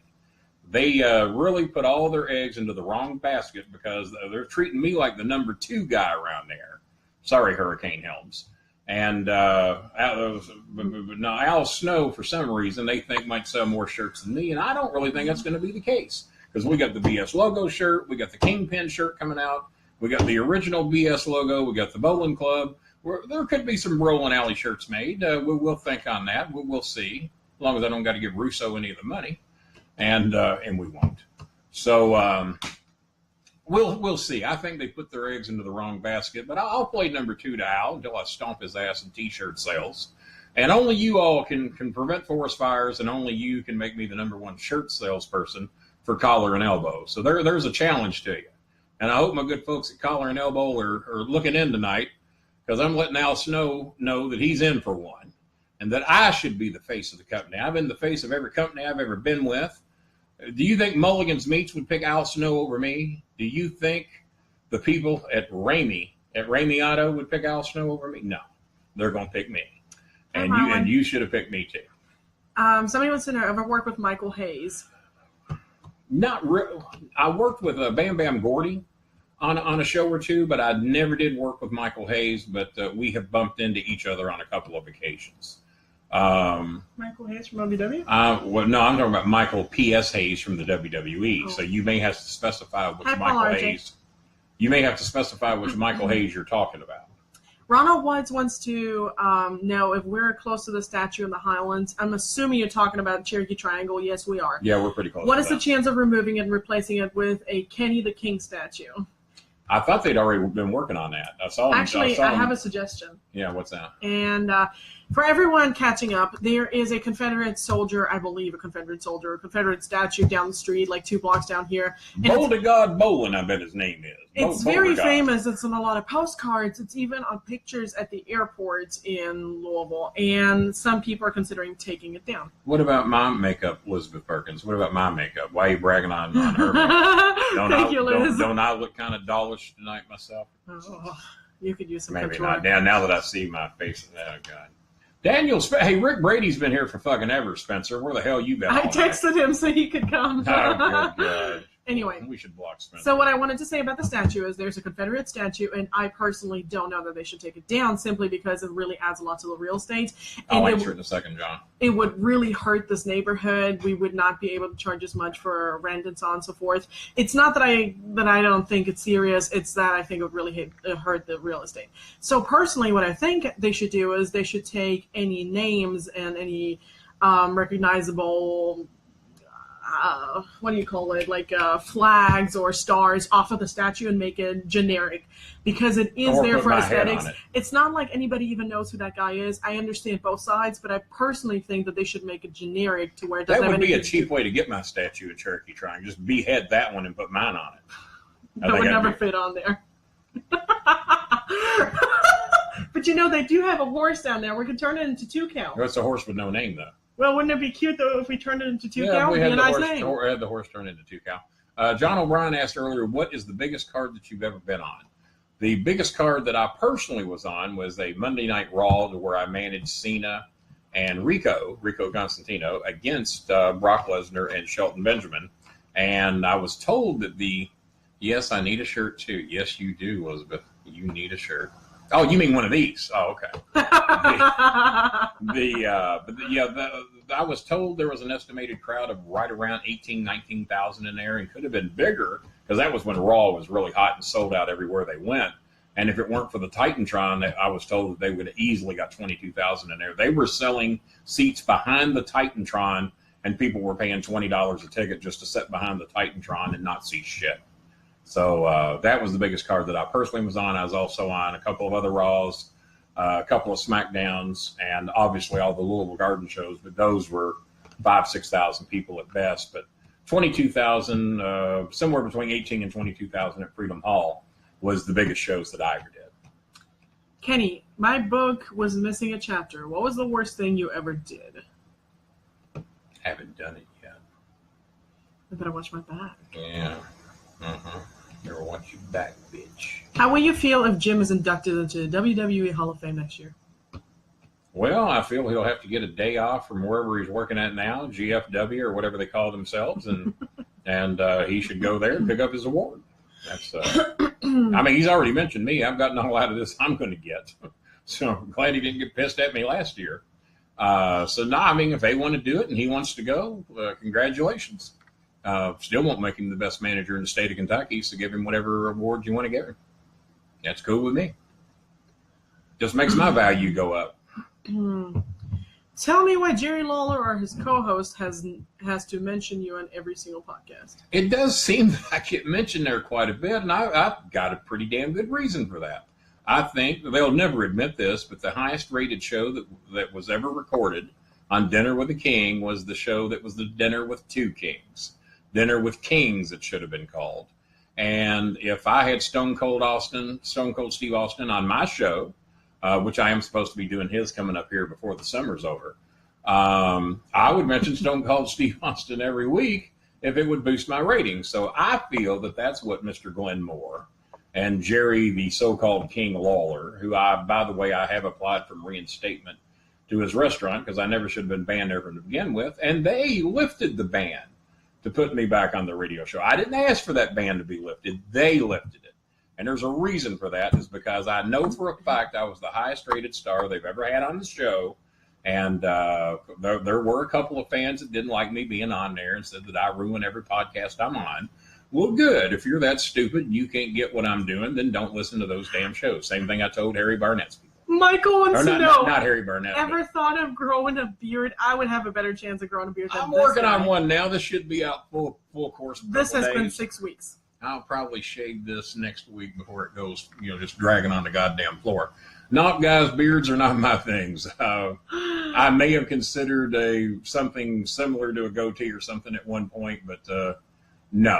They really put all their eggs into the wrong basket because they're treating me like the number 2 guy around there. Sorry, Hurricane Helms. And now Al Snow, for some reason, they think might sell more shirts than me, and I don't really think that's going to be the case because we got the BS logo shirt, we got the Kingpin shirt coming out, we got the original BS logo, we got the Bolin Club. There could be some Rolling Alley shirts made. We'll think on that. We'll see, as long as I don't got to give Russo any of the money, and we won't. So. We'll see. I think they put their eggs into the wrong basket, but I'll play number 2 to Al until I stomp his ass in T-shirt sales. And only you all can prevent forest fires, and only you can make me the number 1 shirt salesperson for Collar and Elbow. So there's a challenge to you. And I hope my good folks at Collar and Elbow are looking in tonight, because I'm letting Al Snow know that he's in for one, and that I should be the face of the company. I've been the face of every company I've ever been with. Do you think Mulligan's Meats would pick Al Snow over me? Do you think the people at Ramey Auto would pick Al Snow over me? No, they're going to pick me, and you should have picked me too. Somebody wants to know, ever worked with Michael Hayes? Not real. I worked with Bam Bam Gordy on a show or two, but I never did work with Michael Hayes. But we have bumped into each other on a couple of occasions. Michael Hayes from OVW? Well, no, I'm talking about Michael P.S. Hayes from the WWE. Oh. So you may have to specify which Michael Hayes. You may have to specify which Michael Hayes you're talking about. Ronald Woods wants to know if we're close to the statue in the Highlands. I'm assuming you're talking about Cherokee Triangle. Yes, we are. Yeah, we're pretty close. What is the chance of removing it and replacing it with a Kenny the King statue? I thought they'd already been working on that. I have a suggestion. Yeah, what's that? And for everyone catching up, there is a Confederate soldier, I believe a Confederate statue down the street, like 2 blocks down here. Bold-to-God Bolin, I bet his name is. It's very famous. It's in a lot of postcards. It's even on pictures at the airports in Louisville. And some people are considering taking it down. What about my makeup, Elizabeth Perkins? What about my makeup? Why are you bragging on her makeup? Thank you, Liz. Don't I look kind of dollish tonight myself? Oh, you could use some Maybe couture. Not. Now that I see my face. Oh, God. Hey, Rick Brady's been here for fucking ever, Spencer. Where the hell you been? I texted him so he could come. Oh, good God. Anyway, we should block Spencer. So what I wanted to say about the statue is there's a Confederate statue, and I personally don't know that they should take it down simply because it really adds a lot to the real estate. And I'll answer it in a second, John. It would really hurt this neighborhood. We would not be able to charge as much for rent and so on and so forth. It's not that I don't think it's serious. It's that I think it would really hurt the real estate. So personally, what I think they should do is they should take any names and any recognizable what do you call it, like flags or stars off of the statue and make it generic, because it is there for aesthetics. It's not like anybody even knows who that guy is. I understand both sides, but I personally think that they should make it generic to where it doesn't have anything. That would be a cheap way to get my statue at Cherokee Triangle. Just behead that one and put mine on it. That would never fit on there. But they do have a horse down there. We could turn it into 2 Count. That's a horse with no name, though. Well, wouldn't it be cute, though, if we turned it into 2 Count? It would be a nice name. Had the horse turned into 2 Count. John O'Brien asked earlier, what is the biggest card that you've ever been on? The biggest card that I personally was on was a Monday Night Raw where I managed Cena and Rico Constantino against Brock Lesnar and Shelton Benjamin. And I was told that yes, I need a shirt too. Yes, you do, Elizabeth. You need a shirt. Oh, you mean one of these? Oh, okay. I was told there was an estimated crowd of right around 19,000 in there, and could have been bigger because that was when Raw was really hot and sold out everywhere they went. And if it weren't for the Titantron, I was told that they would have easily got 22,000 in there. They were selling seats behind the Titantron and people were paying $20 a ticket just to sit behind the Titantron and not see shit. So that was the biggest card that I personally was on. I was also on a couple of other Raws, a couple of SmackDowns, and obviously all the Louisville Garden shows, but those were 5,000-6,000 people at best. But 22,000, somewhere between 18 and 22,000 at Freedom Hall was the biggest shows that I ever did. Kenny, my book was missing a chapter. What was the worst thing you ever did? Haven't done it yet. I better watch my back. Yeah. Never watch you back, bitch. How will you feel if Jim is inducted into the WWE Hall of Fame next year? Well, I feel he'll have to get a day off from wherever he's working at now, GFW or whatever they call themselves, and he should go there and pick up his award. That's. I mean, he's already mentioned me. I've gotten all out of this I'm going to get, so I'm glad he didn't get pissed at me last year. So no, I mean, if they want to do it and he wants to go, congratulations. Still won't make him the best manager in the state of Kentucky, so give him whatever award you want to give him. That's cool with me. Just makes my value go up. Tell me why Jerry Lawler or his co-host has to mention you on every single podcast. It does seem like I get mentioned there quite a bit, and I've got a pretty damn good reason for that. I think they'll never admit this, but the highest rated show that was ever recorded on Dinner with a King was the show that was the Dinner with Two Kings. Dinner with Kings, it should have been called. And if I had Stone Cold Steve Austin on my show, which I am supposed to be doing his coming up here before the summer's over, I would mention Stone Cold Steve Austin every week if it would boost my ratings. So I feel that that's what Mr. Glenn Moore and Jerry, the so-called King Lawler, who by the way, I have applied for reinstatement to his restaurant because I never should have been banned there to begin with, and they lifted the ban to put me back on the radio show. I didn't ask for that ban to be lifted. They lifted it. And there's a reason for that, is because I know for a fact I was the highest rated star they've ever had on the show. And there were a couple of fans that didn't like me being on there and said that I ruin every podcast I'm on. Well, good. If you're that stupid and you can't get what I'm doing, then don't listen to those damn shows. Same thing I told Harry Barnett's people. Michael wants to know. Not Harry Barnett. Ever thought of growing a beard? I would have a better chance of growing a beard than I'm this working guy. on one now. This should be out full course. This has been days. 6 weeks. I'll probably shave this next week before it goes, just dragging on the goddamn floor. Not guys, beards are not my things. I may have considered something similar to a goatee or something at one point, but no.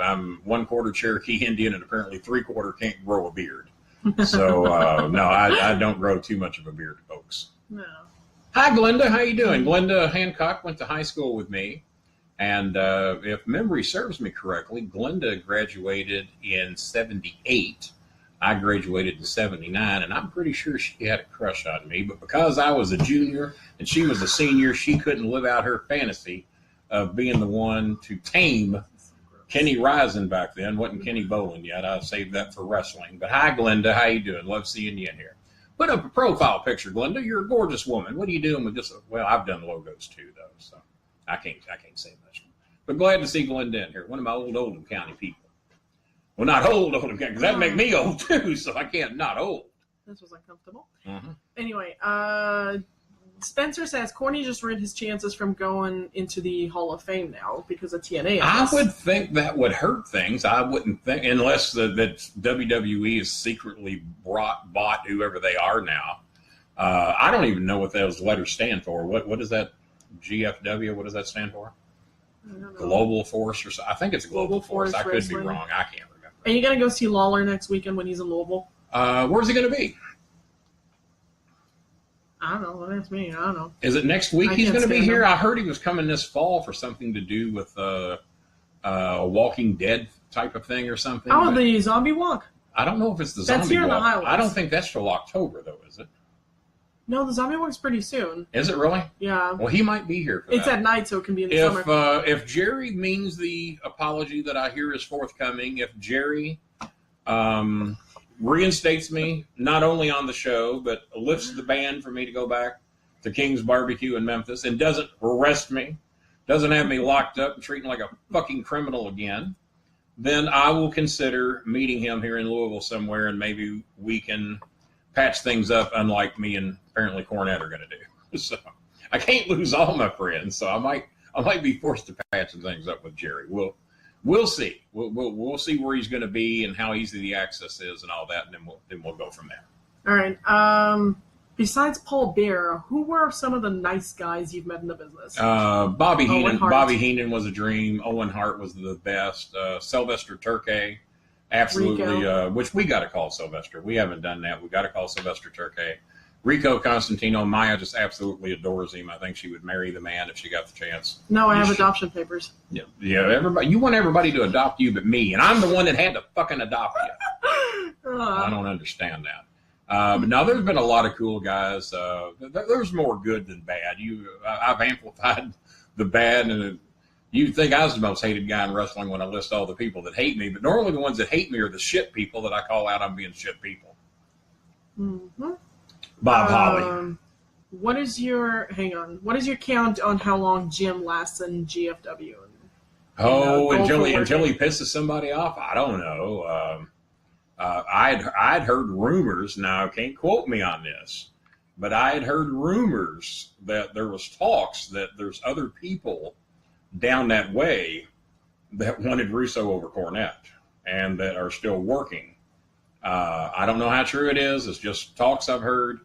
I'm 1/4 Cherokee Indian and apparently 3/4 can't grow a beard. So no, I don't grow too much of a beard, folks. No. Hi, Glenda. How you doing? Glenda Hancock went to high school with me. And if memory serves me correctly, Glenda graduated in 78. I graduated in 79, and I'm pretty sure she had a crush on me. But because I was a junior and she was a senior, she couldn't live out her fantasy of being the one to tame Kenny Rising back then. Wasn't Kenny Bolin yet. I saved that for wrestling. But hi, Glenda. How you doing? Love seeing you in here. Put up a profile picture, Glenda. You're a gorgeous woman. What are you doing with this? Well, I've done logos too, though, so I can't say much. But glad to see Glenda in here. One of my old Oldham County people. Well, not old Oldham County, because that'd make me old too, so I can't not old. This was uncomfortable. Mm-hmm. Anyway, Spencer says Corny just ruined his chances from going into the Hall of Fame now because of TNA. I would think that would hurt things. I wouldn't think, unless that WWE has secretly bought whoever they are now. I don't even know what those letters stand for. What is that? GFW? What does that stand for? Global Force or something? I think it's Global Force. I could be wrong. I can't remember. Are you going to go see Lawler next weekend when he's in Louisville? Where's he going to be? I don't know. That's me. I don't know. Is it next week he's going to be here? I heard he was coming this fall for something to do with a Walking Dead type of thing or something. Oh, the zombie walk. I don't know if it's the zombie walk. That's here in the Highlands. I don't think that's till October, though, is it? No, the zombie walk's pretty soon. Is it really? Yeah. Well, he might be here for It's that. at night, so it can be in the summer. If Jerry means the apology that I hear is forthcoming, if Jerry reinstates me, not only on the show, but lifts the ban for me to go back to King's Barbecue in Memphis and doesn't arrest me, doesn't have me locked up and treat me like a fucking criminal again, then I will consider meeting him here in Louisville somewhere, and maybe we can patch things up, unlike me and apparently Cornette are going to do. So I can't lose all my friends, so I might be forced to patch some things up with Jerry. We'll see. We'll see where he's going to be and how easy the access is and all that, and then we'll go from there. All right. Besides Paul Bear, who were some of the nice guys you've met in the business? Bobby Heenan. Bobby Heenan was a dream. Owen Hart was the best. Sylvester Turkey, absolutely. Which we got to call Sylvester. We haven't done that. We got to call Sylvester Turkey. Rico Constantino. Maya just absolutely adores him. I think she would marry the man if she got the chance. No, I have adoption papers. Yeah. Everybody. You want everybody to adopt you, but me, and I'm the one that had to fucking adopt you. I don't understand that. But now there's been a lot of cool guys. There's more good than bad. I've amplified the bad, and you'd think I was the most hated guy in wrestling when I list all the people that hate me. But normally the ones that hate me are the shit people that I call out on being shit people. Mm-hmm. Bob Holly. What is your count on how long Jim lasts in GFW? Until he pisses somebody off? I don't know. I'd heard rumors. Now, can't quote me on this, but I had heard rumors that there was talks that there's other people down that way that wanted Russo over Cornette and that are still working. I don't know how true it is. It's just talks I've heard.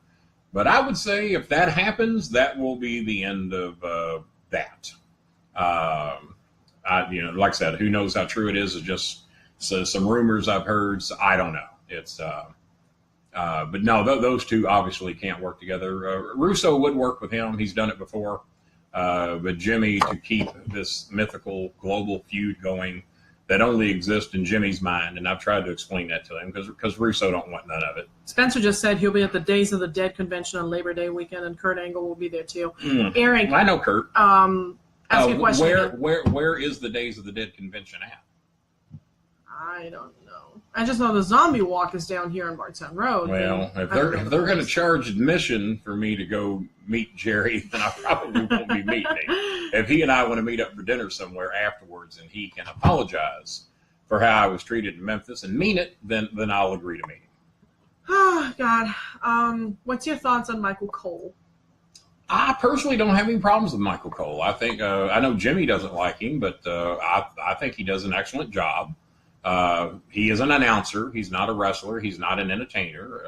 But I would say if that happens, that will be the end of that. Like I said, who knows how true it is? It's just some rumors I've heard. So I don't know. It's but no, those two obviously can't work together. Russo would work with him. He's done it before. But Jimmy, to keep this mythical global feud going that only exists in Jimmy's mind, and I've tried to explain that to him because Russo don't want none of it. Spencer just said he'll be at the Days of the Dead convention on Labor Day weekend, and Kurt Angle will be there too. Eric, I know Kurt. Ask you a question. Where is the Days of the Dead convention at? I don't know. I just know the Zombie Walk is down here on Bardstown Road. Well, if they're going to charge admission for me to go meet Jerry, then I probably won't be meeting him. If he and I want to meet up for dinner somewhere afterwards and he can apologize for how I was treated in Memphis and mean it, then I'll agree to meet him. Oh, God. What's your thoughts on Michael Cole? I personally don't have any problems with Michael Cole. I think I know Jimmy doesn't like him, but I think he does an excellent job. He is an announcer. He's not a wrestler. He's not an entertainer.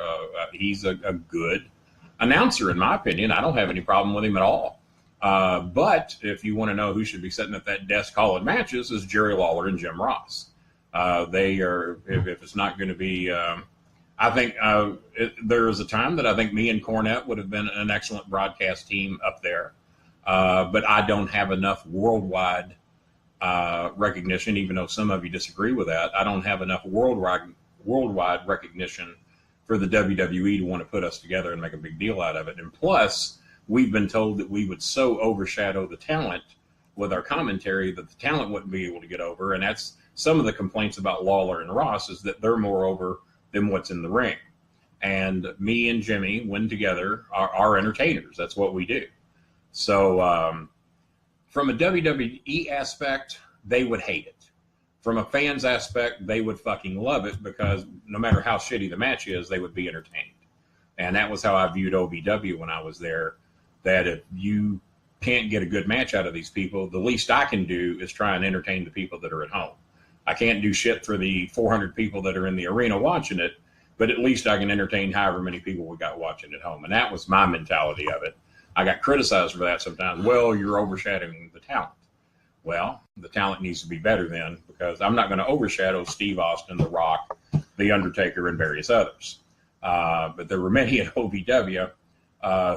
He's a good announcer, in my opinion. I don't have any problem with him at all. But if you want to know who should be sitting at that desk calling matches, is Jerry Lawler and Jim Ross. They are, if it's not going to be, I think there is a time that I think me and Cornette would have been an excellent broadcast team up there. But I don't have enough worldwide recognition, even though some of you disagree with that. I don't have enough worldwide recognition for the WWE to want to put us together and make a big deal out of it. And plus, we've been told that we would so overshadow the talent with our commentary that the talent wouldn't be able to get over. And that's some of the complaints about Lawler and Ross, is that they're more over than what's in the ring. And me and Jimmy, when together, are entertainers. That's what we do. So, from a WWE aspect, they would hate it. From a fan's aspect, they would fucking love it, because no matter how shitty the match is, they would be entertained. And that was how I viewed OVW when I was there, that if you can't get a good match out of these people, the least I can do is try and entertain the people that are at home. I can't do shit for the 400 people that are in the arena watching it, but at least I can entertain however many people we got watching at home. And that was my mentality of it. I got criticized for that sometimes. Well, you're overshadowing the talent. Well, the talent needs to be better then, because I'm not going to overshadow Steve Austin, The Rock, The Undertaker, and various others. But there were many at OVW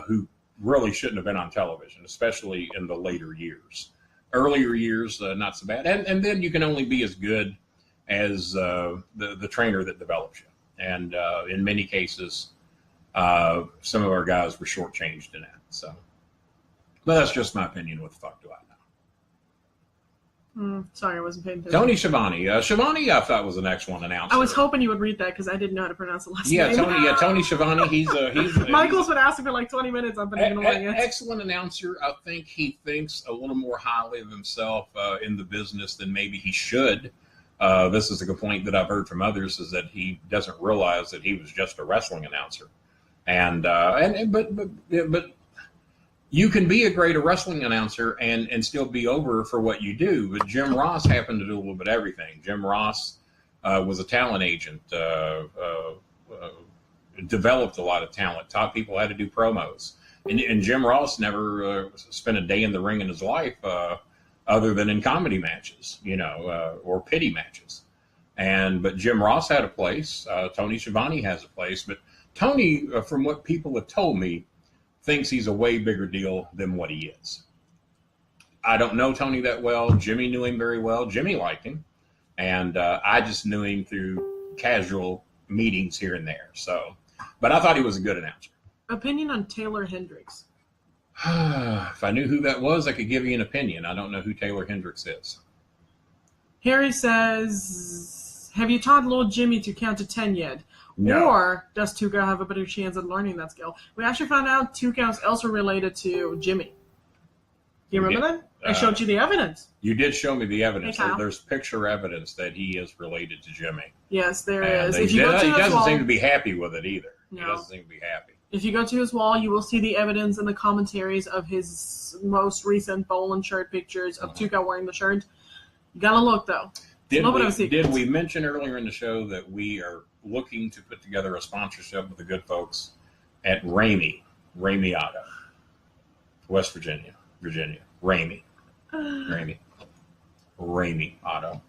who really shouldn't have been on television, especially in the later years. Earlier years, not so bad. And then you can only be as good as the trainer that develops you. And in many cases, some of our guys were shortchanged in that. So, but that's just my opinion. What the fuck do I know? Sorry, I wasn't paying attention. Tony Schiavone. Schiavone, I thought, was an excellent announcer. I was hoping you would read that, because I didn't know how to pronounce the last name. Tony Schiavone. He's Michael's been asking for like 20 minutes. I've been ignoring it. Excellent announcer. I think he thinks a little more highly of himself in the business than maybe he should. This is a complaint that I've heard from others, is that he doesn't realize that he was just a wrestling announcer. But you can be a great wrestling announcer and still be over for what you do. But Jim Ross happened to do a little bit of everything. Jim Ross was a talent agent, developed a lot of talent, taught people how to do promos. And Jim Ross never spent a day in the ring in his life other than in comedy matches, or pity matches. But Jim Ross had a place. Tony Schiavone has a place. But Tony, from what people have told me, thinks he's a way bigger deal than what he is. I don't know Tony that well. Jimmy knew him very well. Jimmy liked him. And I just knew him through casual meetings here and there. But I thought he was a good announcer. Opinion on Taylor Hendricks? If I knew who that was, I could give you an opinion. I don't know who Taylor Hendricks is. Harry says, have you taught little Jimmy to count to 10 yet? No. Or does Tuca have a better chance at learning that skill? We actually found out Tuca is also related to Jimmy. Do you remember that? I showed you the evidence. You did show me the evidence. Hey, There's picture evidence that he is related to Jimmy. Yes, there And is. He doesn't seem to be happy with it either. No. He doesn't seem to be happy. If you go to his wall, you will see the evidence in the commentaries of his most recent Bolin shirt pictures of Tuca wearing the shirt. You gotta look, though. Did we mention earlier in the show that we are looking to put together a sponsorship with the good folks at Ramey Auto, West Virginia. Ramey Auto.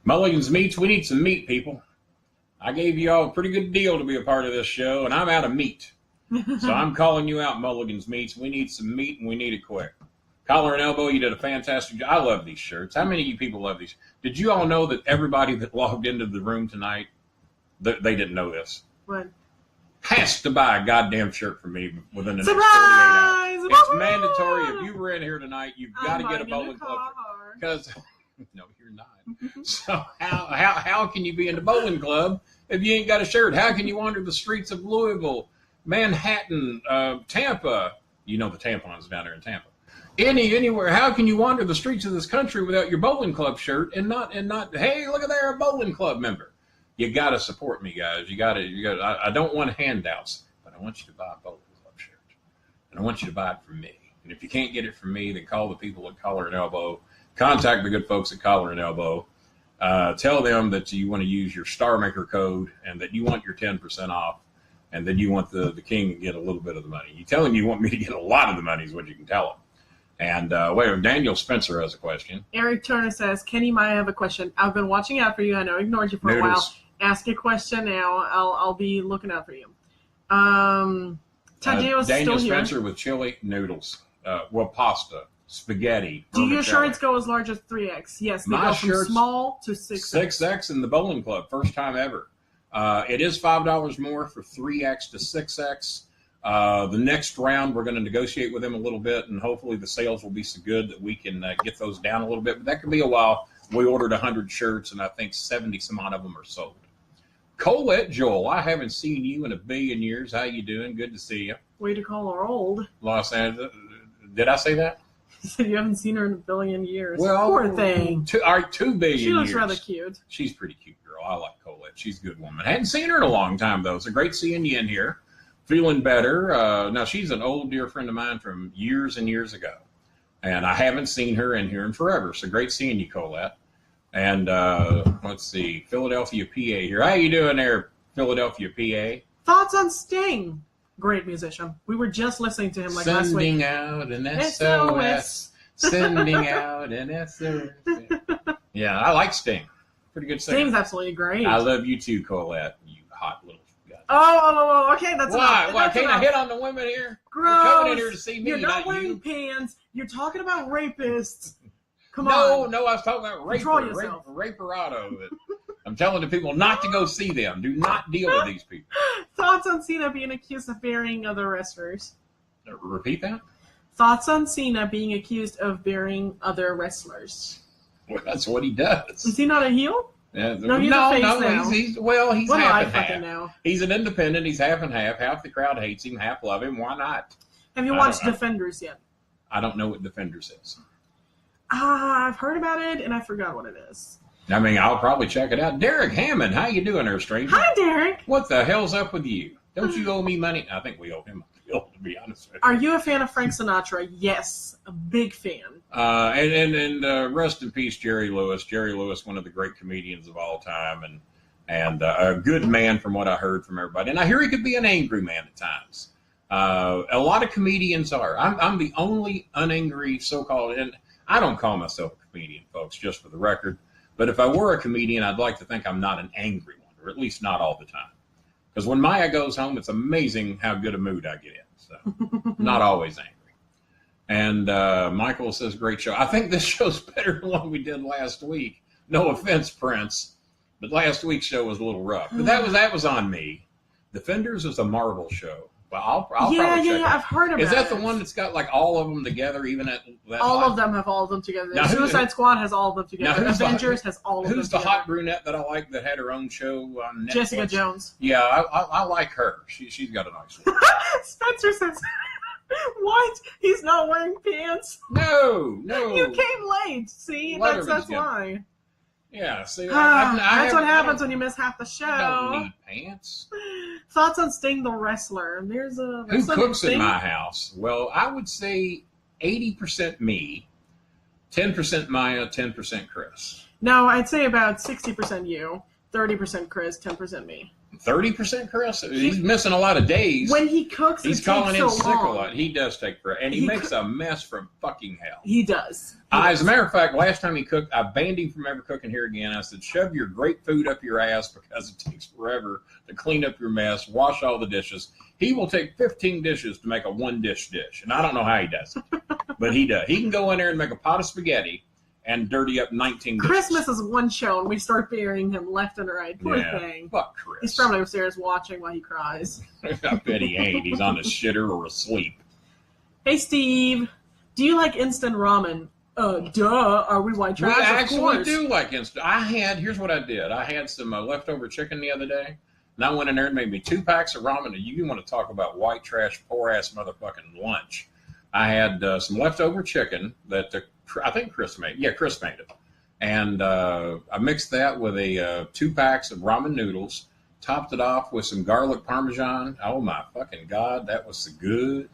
Mulligan's Meats, we need some meat, people. I gave you all a pretty good deal to be a part of this show, and I'm out of meat. So I'm calling you out, Mulligan's Meats. We need some meat, and we need it quick. Collar and Elbow, you did a fantastic job. I love these shirts. How many of you people love these? Did you all know that everybody that logged into the room tonight, they didn't know this? What? Has to buy a goddamn shirt from me within the next 48 Surprise! hours. It's mandatory. If you were in here tonight, you've got to get a Bolin Club shirt. Because, no, you're not. So how can you be in the Bolin Club if you ain't got a shirt? How can you wander the streets of Louisville, Manhattan, Tampa? You know the tampons down there in Tampa. Anywhere. How can you wander the streets of this country without your Bolin Club shirt and not? Hey, look at there, a Bolin Club member. You got to support me, guys. You got to. I don't want handouts, but I want you to buy a Bolin Club shirt, and I want you to buy it from me. And if you can't get it from me, then call the people at Collar and Elbow. Contact the good folks at Collar and Elbow. Tell them that you want to use your Star Maker code and that you want your 10% off, and that you want the king to get a little bit of the money. You tell them you want me to get a lot of the money is what you can tell them. And Daniel Spencer has a question. Eric Turner says, Kenny, I have a question. I've been watching out for you. I know I ignored you for a while. Ask your question now. I'll be looking out for you. Tadeo's Daniel still here. Spencer with chili noodles. Pasta, spaghetti. Do your shirts go as large as 3X? Yes, they go from small to 6X. 6X in the Bolin Club, first time ever. It is $5 more for 3X to 6X. The next round, we're going to negotiate with them a little bit, and hopefully the sales will be so good that we can get those down a little bit. But that could be a while. We ordered 100 shirts, and I think 70 some odd of them are sold. Colette Joel, I haven't seen you in a billion years. How you doing? Good to see you. Way to call her old. Los Angeles. Did I say that? You said you haven't seen her in a billion years. Well, poor thing. 2 billion years. She looks rather cute. She's a pretty cute girl. I like Colette. She's a good woman. Hadn't seen her in a long time, though. It's a great seeing you in here. Feeling better. Now, she's an old dear friend of mine from years and years ago. And I haven't seen her in here in forever. So great seeing you, Colette. And let's see, Philadelphia, PA here. How you doing there, Philadelphia, PA? Thoughts on Sting? Great musician. We were just listening to him last week. Sending out an SOS. Sending out an SOS. Yeah, I like Sting. Pretty good singer. Sting's absolutely great. I love you too, Colette. You hot little guy. Oh, okay, that's why? enough. Why That's can't enough. I hit on the women here? Gross. You're coming in here to see me, You're not not wearing you. pants. You're talking about rapists. Come on. No, I was talking about Raperado. I'm telling the people not to go see them. Do not deal with these people. Thoughts on Cena being accused of burying other wrestlers? Repeat that? Thoughts on Cena being accused of burying other wrestlers? Well, that's what he does. Is he not a heel? Yeah, No, he's a face now. He's Well, half and fucking half. know. He's an independent. He's half and half. Half the crowd hates him. Half love him. Why not? Have you watched Defenders yet? I don't know what Defenders is. I've heard about it, and I forgot what it is. I mean, I'll probably check it out. Derek Hammond, how you doing there, stranger? Hi, Derek. What the hell's up with you? Don't you owe me money? I think we owe him a bill, to be honest with you. Are you a fan of Frank Sinatra? Yes, a big fan. And rest in peace, Jerry Lewis. Jerry Lewis, one of the great comedians of all time, and a good man from what I heard from everybody. And I hear he could be an angry man at times. A lot of comedians are. I'm the only unangry so-called, and I don't call myself a comedian, folks, just for the record. But if I were a comedian, I'd like to think I'm not an angry one, or at least not all the time. Because when Maya goes home, it's amazing how good a mood I get in. So not always angry. And Michael says, great show. I think this show's better than what we did last week. No offense, Prince, but last week's show was a little rough. But that was on me. Defenders is a Marvel show. Well, I'll probably check it. I've heard about it. Is that the one that's got like all of them together, even at that? All of them have all of them together. Now, Suicide Squad has all of them together. Avengers has all of them together. Who's the hot brunette that I like that had her own show on Netflix? Jessica Jones. Yeah, I like her. She's got a nice one. Spencer says, what? He's not wearing pants? No. You came late. See, that's why. Yeah, see, that's what happens when you miss half the show. I don't need pants. Thoughts on Sting the wrestler? Who cooks in my house? Well, I would say 80% me, 10% Maya, 10% Chris. No, I'd say about 60% you, 30% Chris, 10% me. 30% Chris? He's missing a lot of days. When he cooks, he's calling in sick a lot. He does take forever. And he makes a mess from fucking hell. He does. As a matter of fact, last time he cooked, I banned him from ever cooking here again. I said, shove your great food up your ass because it takes forever to clean up your mess, wash all the dishes. He will take 15 dishes to make a one-dish dish. And I don't know how he does it. But he does. He can go in there and make a pot of spaghetti and dirty up 19 dishes. Christmas is one show, and we start burying him left and right. Poor thing. Fuck Chris. He's probably upstairs watching while he cries. I bet he ain't. He's on a shitter or asleep. Hey, Steve. Do you like instant ramen? Duh. Are we white trash? We actually do like instant. Here's what I did. I had some leftover chicken the other day, and I went in there and made me 2 packs of ramen. You want to talk about white trash, poor-ass motherfucking lunch. I had some leftover chicken that I think Chris made. Yeah, Chris made it. And I mixed that with 2 packs of ramen noodles, topped it off with some garlic parmesan. Oh, my fucking God, that was so good.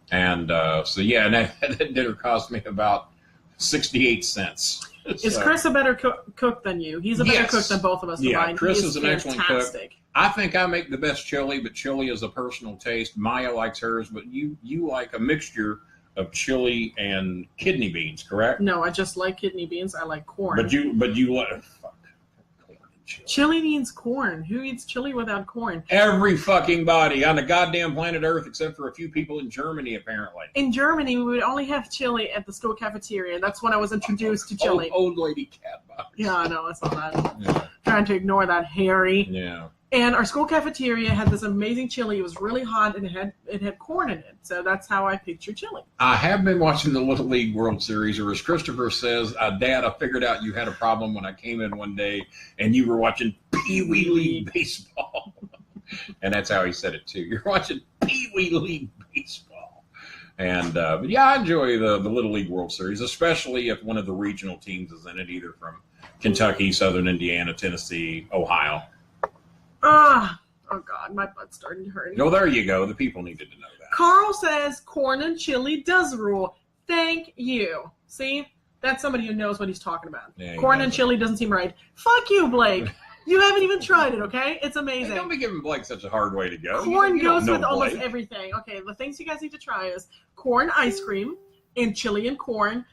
And and that dinner cost me about 68 cents. Is Chris a better cook than you? He's a better cook than both of us combined. Yeah, Chris is an excellent cook. I think I make the best chili, but chili is a personal taste. Maya likes hers, but you like a mixture of chili and kidney beans, correct? No, I just like kidney beans. I like corn. But you like corn and chili. Chili means corn. Who eats chili without corn? Every fucking body on the goddamn planet Earth, except for a few people in Germany, apparently. In Germany, we would only have chili at the school cafeteria. That's when I was introduced to chili. Old lady cat box. Yeah, I know. I saw that. Yeah. Trying to ignore that, Harry. Yeah. And our school cafeteria had this amazing chili. It was really hot, and it had corn in it. So that's how I picture chili. I have been watching the Little League World Series, or as Christopher says, Dad, I figured out you had a problem when I came in one day, and you were watching Pee Wee League baseball. And that's how he said it, too. You're watching Pee Wee League baseball. And but yeah, I enjoy the Little League World Series, especially if one of the regional teams is in it, either from Kentucky, Southern Indiana, Tennessee, Ohio. Oh God, my butt's starting to hurt. Oh, there you go. The people needed to know that. Carl says corn and chili does rule. Thank you. See? That's somebody who knows what he's talking about. Yeah, corn and chili doesn't seem right. Fuck you, Blake. You haven't even tried it, okay? It's amazing. Hey, don't be giving Blake such a hard way to go. Corn goes with almost everything. Okay, the things you guys need to try is corn ice cream and chili and corn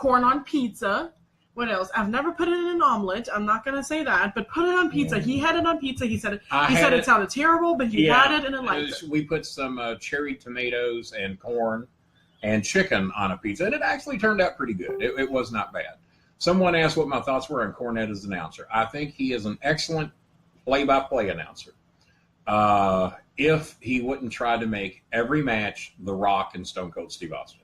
on pizza. What else? I've never put it in an omelet. I'm not going to say that, but put it on pizza. He had it on pizza. He said it sounded terrible, but he had it and it liked it. We put some cherry tomatoes and corn and chicken on a pizza, and it actually turned out pretty good. It was not bad. Someone asked what my thoughts were on Cornette as an announcer. I think he is an excellent play-by-play announcer. If he wouldn't try to make every match The Rock and Stone Cold Steve Austin.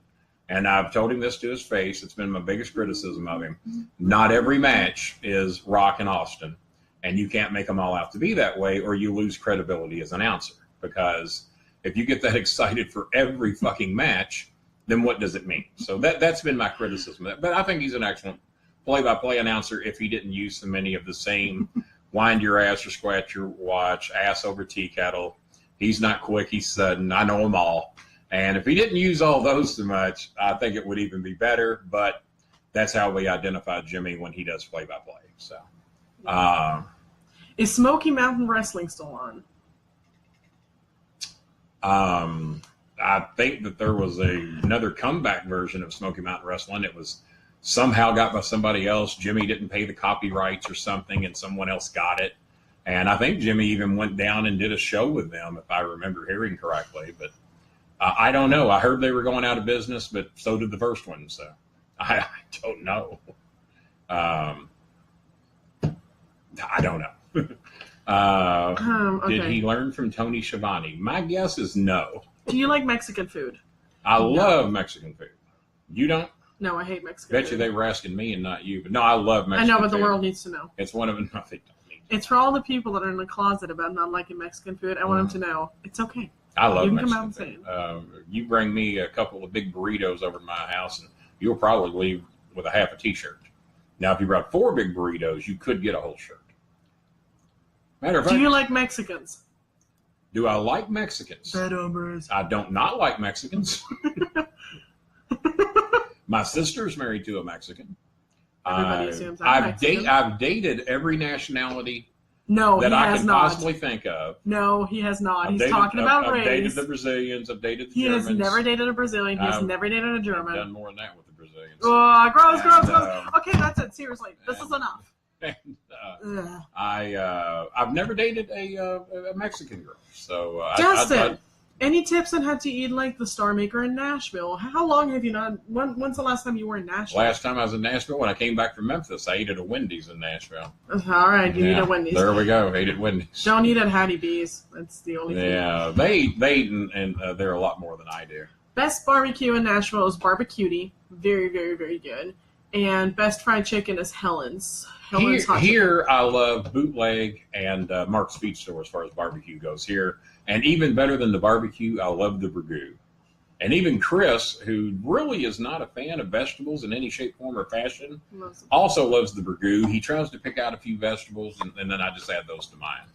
And I've told him this to his face. It's been my biggest criticism of him. Not every match is Rock and Austin. And you can't make them all out to be that way, or you lose credibility as an announcer. Because if you get that excited for every fucking match, then what does it mean? So that's been my criticism. But I think he's an excellent play-by-play announcer if he didn't use so many of the same wind your ass or scratch your watch, ass over tea kettle. He's not quick, he's sudden. I know them all. And if he didn't use all those too much, I think it would even be better. But that's how we identify Jimmy when he does play-by-play. So, is Smoky Mountain Wrestling still on? I think that there was another comeback version of Smoky Mountain Wrestling. It was somehow got by somebody else. Jimmy didn't pay the copyrights or something, and someone else got it. And I think Jimmy even went down and did a show with them, if I remember hearing correctly. But I don't know. I heard they were going out of business, but so did the first one. So I don't know. I don't know. Okay. Did he learn from Tony Schiavone? My guess is no. Do you like Mexican food? I love Mexican food. You don't? No, I hate Mexican Bet food. you they were asking me and not you. But no, I love Mexican food. I know, but the world needs to know. It's one of them. No, they don't need to. It's for all the people that are in the closet about not liking Mexican food. I want them to know it's okay. I love you can Mexican come out and food. You bring me a couple of big burritos over to my house, and you'll probably leave with a half a T-shirt. Now, if you brought 4 big burritos, you could get a whole shirt. Matter of fact, do you like Mexicans? Do I like Mexicans? Bad hombres. I don't not like Mexicans. My sister's married to a Mexican. Everybody assumes I'm Mexican. I've dated every nationality No, that he I has can not. possibly think of. No, he has not. He's I've talking about I've race. dated the Brazilians. I've dated the He Germans. has never dated a Brazilian. He has never dated a I've German. done more than that with the Brazilians. Oh, gross, gross, And, gross. Okay, that's it. Seriously, this is enough. And, Ugh. I've never dated a Mexican girl. So Justin, any tips on how to eat like the Star Maker in Nashville? How long have you not? When's the last time you were in Nashville? Last time I was in Nashville, when I came back from Memphis, I ate at a Wendy's in Nashville. All right, you eat at Wendy's. There we go. Ate at Wendy's. Don't eat at Hattie B's. That's the only thing. Yeah, they eat and they're a lot more than I do. Best barbecue in Nashville is Barbecuity. Very, very, very good. And best fried chicken is Helen's. Helen's hot Here I love Bootleg and Mark's Feed Store as far as barbecue goes here. And even better than the barbecue, I love the burgoo. And even Chris, who really is not a fan of vegetables in any shape, form, or fashion, also loves the burgoo. He tries to pick out a few vegetables, and then I just add those to mine.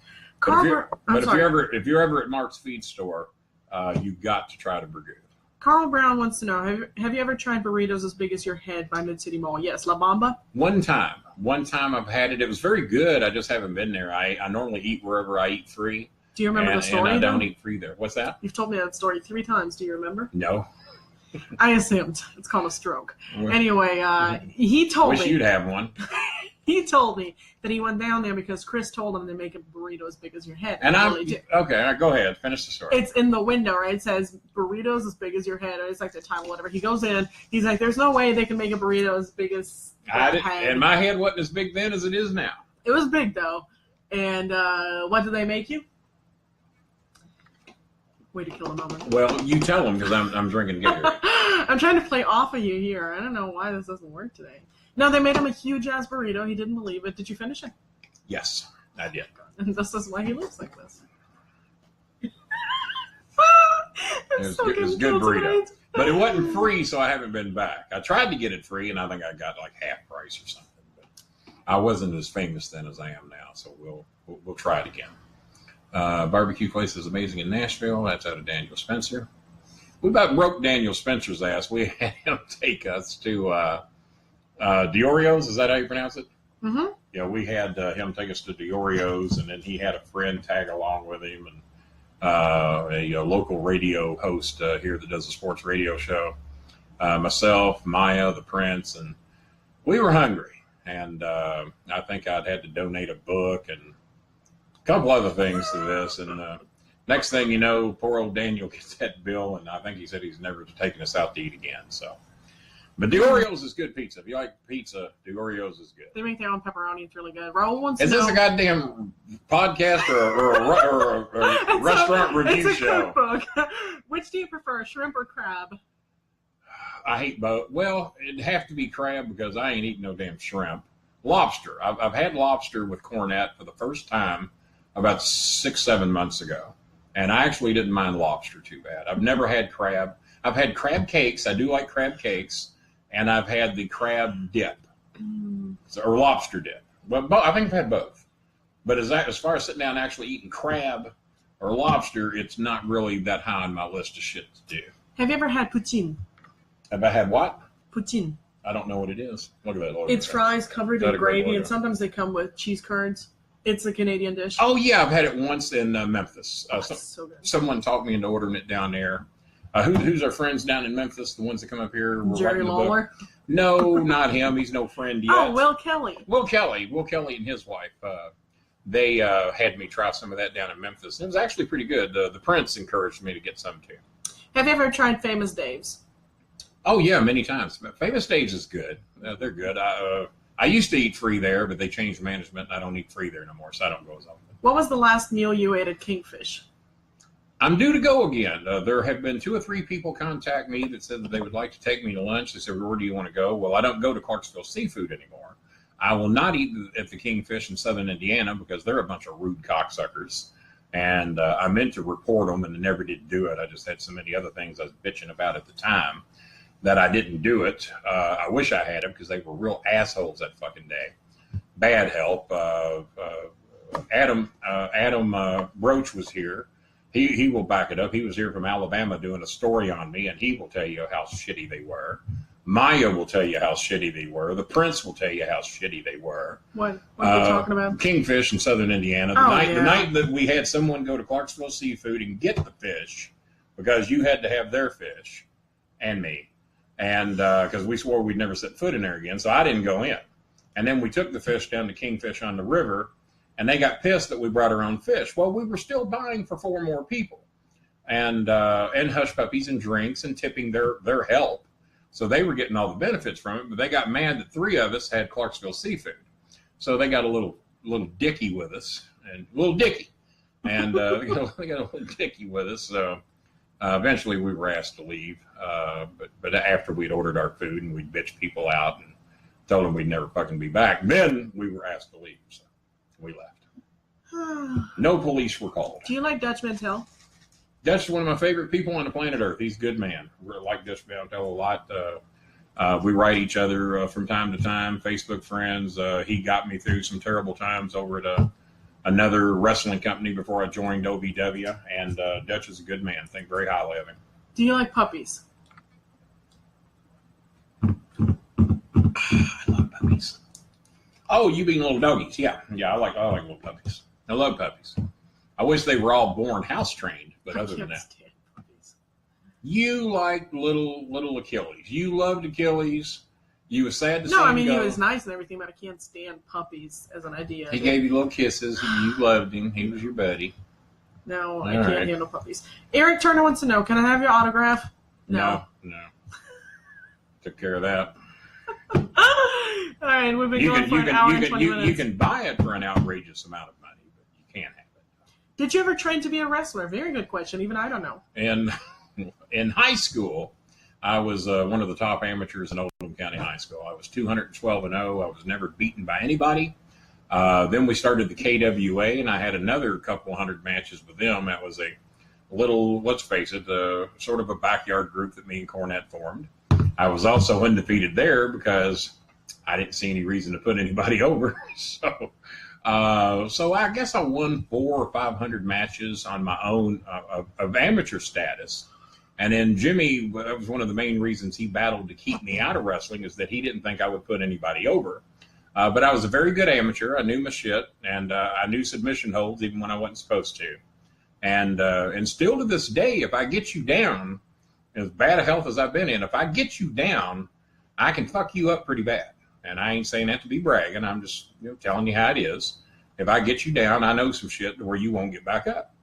If you're ever at Mark's Feed Store, you've got to try the burgoo. Carl Brown wants to know, have you ever tried burritos as big as your head by Mid-City Mall? Yes, La Bamba? One time I've had it. It was very good. I just haven't been there. I normally eat wherever I eat free. Do you remember the story? And I don't eat free there. What's that? You've told me that story 3 times. Do you remember? No. I assumed. It's called a stroke. Anyway, he told me. Wish you'd have one. He told me that he went down there because Chris told him to make a burrito as big as your head. And okay, all right, go ahead, finish the story. It's in the window, right? It says burritos as big as your head, or it's like the title, whatever. He goes in, he's like, "There's no way they can make a burrito as big as head." And my head wasn't as big then as it is now. It was big though. And what did they make you? Way to kill a moment. Well, you tell them because I'm drinking Gatorade. I'm trying to play off of you here. I don't know why this doesn't work today. No, they made him a huge ass burrito. He didn't believe it. Did you finish it? Yes, I did. And this is why he looks like this. It was good burrito. But it wasn't free, so I haven't been back. I tried to get it free, and I think I got like half price or something. But I wasn't as famous then as I am now, so we'll try it again. Barbecue place is amazing in Nashville. That's out of Daniel Spencer. We about broke Daniel Spencer's ass. We had him take us to Diorio's. Is that how you pronounce it? Mm-hmm. Yeah, we had him take us to Diorio's, and then he had a friend tag along with him, and a local radio host here that does a sports radio show. Myself, Maya, the Prince, and we were hungry. And I think I'd had to donate a book and a couple other things to this. And next thing you know, poor old Daniel gets that bill, and I think he said he's never taken us out to eat again. So. But Diorio's is good pizza. If you like pizza, Diorio's is good. They make their own pepperoni. It's really good. Raul wants to know. Is this a goddamn podcast or a restaurant review show? It's a cookbook. Which do you prefer, shrimp or crab? I hate both. Well, it'd have to be crab because I ain't eating no damn shrimp. Lobster. I've had lobster with cornet for the first time about 6-7 months ago. And I actually didn't mind lobster too bad. I've never had crab. I've had crab cakes. I do like crab cakes. And I've had the crab dip, or lobster dip. Well, I think I've had both. But as far as sitting down and actually eating crab or lobster, it's not really that high on my list of shit to do. Have you ever had poutine? Have I had what? Poutine. I don't know what it is. Look at that logo. It's fries covered in gravy, and sometimes they come with cheese curds. It's a Canadian dish. Oh, yeah, I've had it once in Memphis. So good. Someone talked me into ordering it down there. Who's our friends down in Memphis, the ones that come up here? Jerry Lawler? No, not him. He's no friend yet. Oh, Will Kelly. Will Kelly and his wife. They had me try some of that down in Memphis. It was actually pretty good. The Prince encouraged me to get some, too. Have you ever tried Famous Dave's? Oh, yeah, many times. Famous Dave's is good. They're good. I used to eat free there, but they changed management, and I don't eat free there no more, so I don't go as often. What was the last meal you ate at Kingfish? I'm due to go again. There have been 2 or 3 people contact me that said that they would like to take me to lunch. They said, where do you want to go? Well, I don't go to Clarksville Seafood anymore. I will not eat at the Kingfish in southern Indiana because they're a bunch of rude cocksuckers. And I meant to report them and never did do it. I just had so many other things I was bitching about at the time that I didn't do it. I wish I had them because they were real assholes that fucking day. Bad help. Adam Roach was here. He will back it up. He was here from Alabama doing a story on me, and he will tell you how shitty they were. Maya will tell you how shitty they were. The Prince will tell you how shitty they were. What are you talking about? Kingfish in southern Indiana. The night that we had someone go to Clarksville Seafood and get the fish because you had to have their fish and me. And because we swore we'd never set foot in there again, so I didn't go in. And then we took the fish down to Kingfish on the river, and they got pissed that we brought our own fish. Well, we were still buying for 4 more people, and hush puppies and drinks and tipping their help. So they were getting all the benefits from it, but they got mad that 3 of us had Clarksville Seafood. So they got a little dicky with us, and they got a little dicky with us. So eventually we were asked to leave, but after we'd ordered our food and we'd bitch people out and told them we'd never fucking be back, then we were asked to leave. So we left. No police were called. Do you like Dutch Mantel? Dutch is one of my favorite people on the planet Earth. He's a good man. I like Dutch Mantel a lot. We write each other from time to time, Facebook friends. He got me through some terrible times over at another wrestling company before I joined OVW, and Dutch is a good man. Think very highly of him. Do you like puppies? I love puppies. Oh, you being little doggies. Yeah, I like little puppies. I love puppies. I wish they were all born house trained, but other than that. You like little Achilles. You loved Achilles. You were sad to see him go. No, I mean, he was nice and everything, but I can't stand puppies as an idea. He gave you little kisses. You loved him. He was your buddy. No, I can't handle puppies. Eric Turner wants to know, can I have your autograph? No. Took care of that. All right, we've been going for an hour and 20 minutes. You can buy it for an outrageous amount of money, but you can't have it. Did you ever train to be a wrestler? Very good question. Even I don't know. And in high school, I was one of the top amateurs in Oldham County High School. I was 212-0. I was never beaten by anybody. Then we started the KWA, and I had another couple hundred matches with them. That was a little, let's face it, sort of a backyard group that me and Cornette formed. I was also undefeated there because I didn't see any reason to put anybody over. So I guess I won 400 or 500 matches on my own of amateur status. And then Jimmy, that was one of the main reasons he battled to keep me out of wrestling, is that he didn't think I would put anybody over. But I was a very good amateur. I knew my shit, and I knew submission holds even when I wasn't supposed to. And still to this day, if I get you down, as bad a health as I've been in, if I get you down, I can fuck you up pretty bad. And I ain't saying that to be bragging. I'm just telling you how it is. If I get you down, I know some shit to where you won't get back up.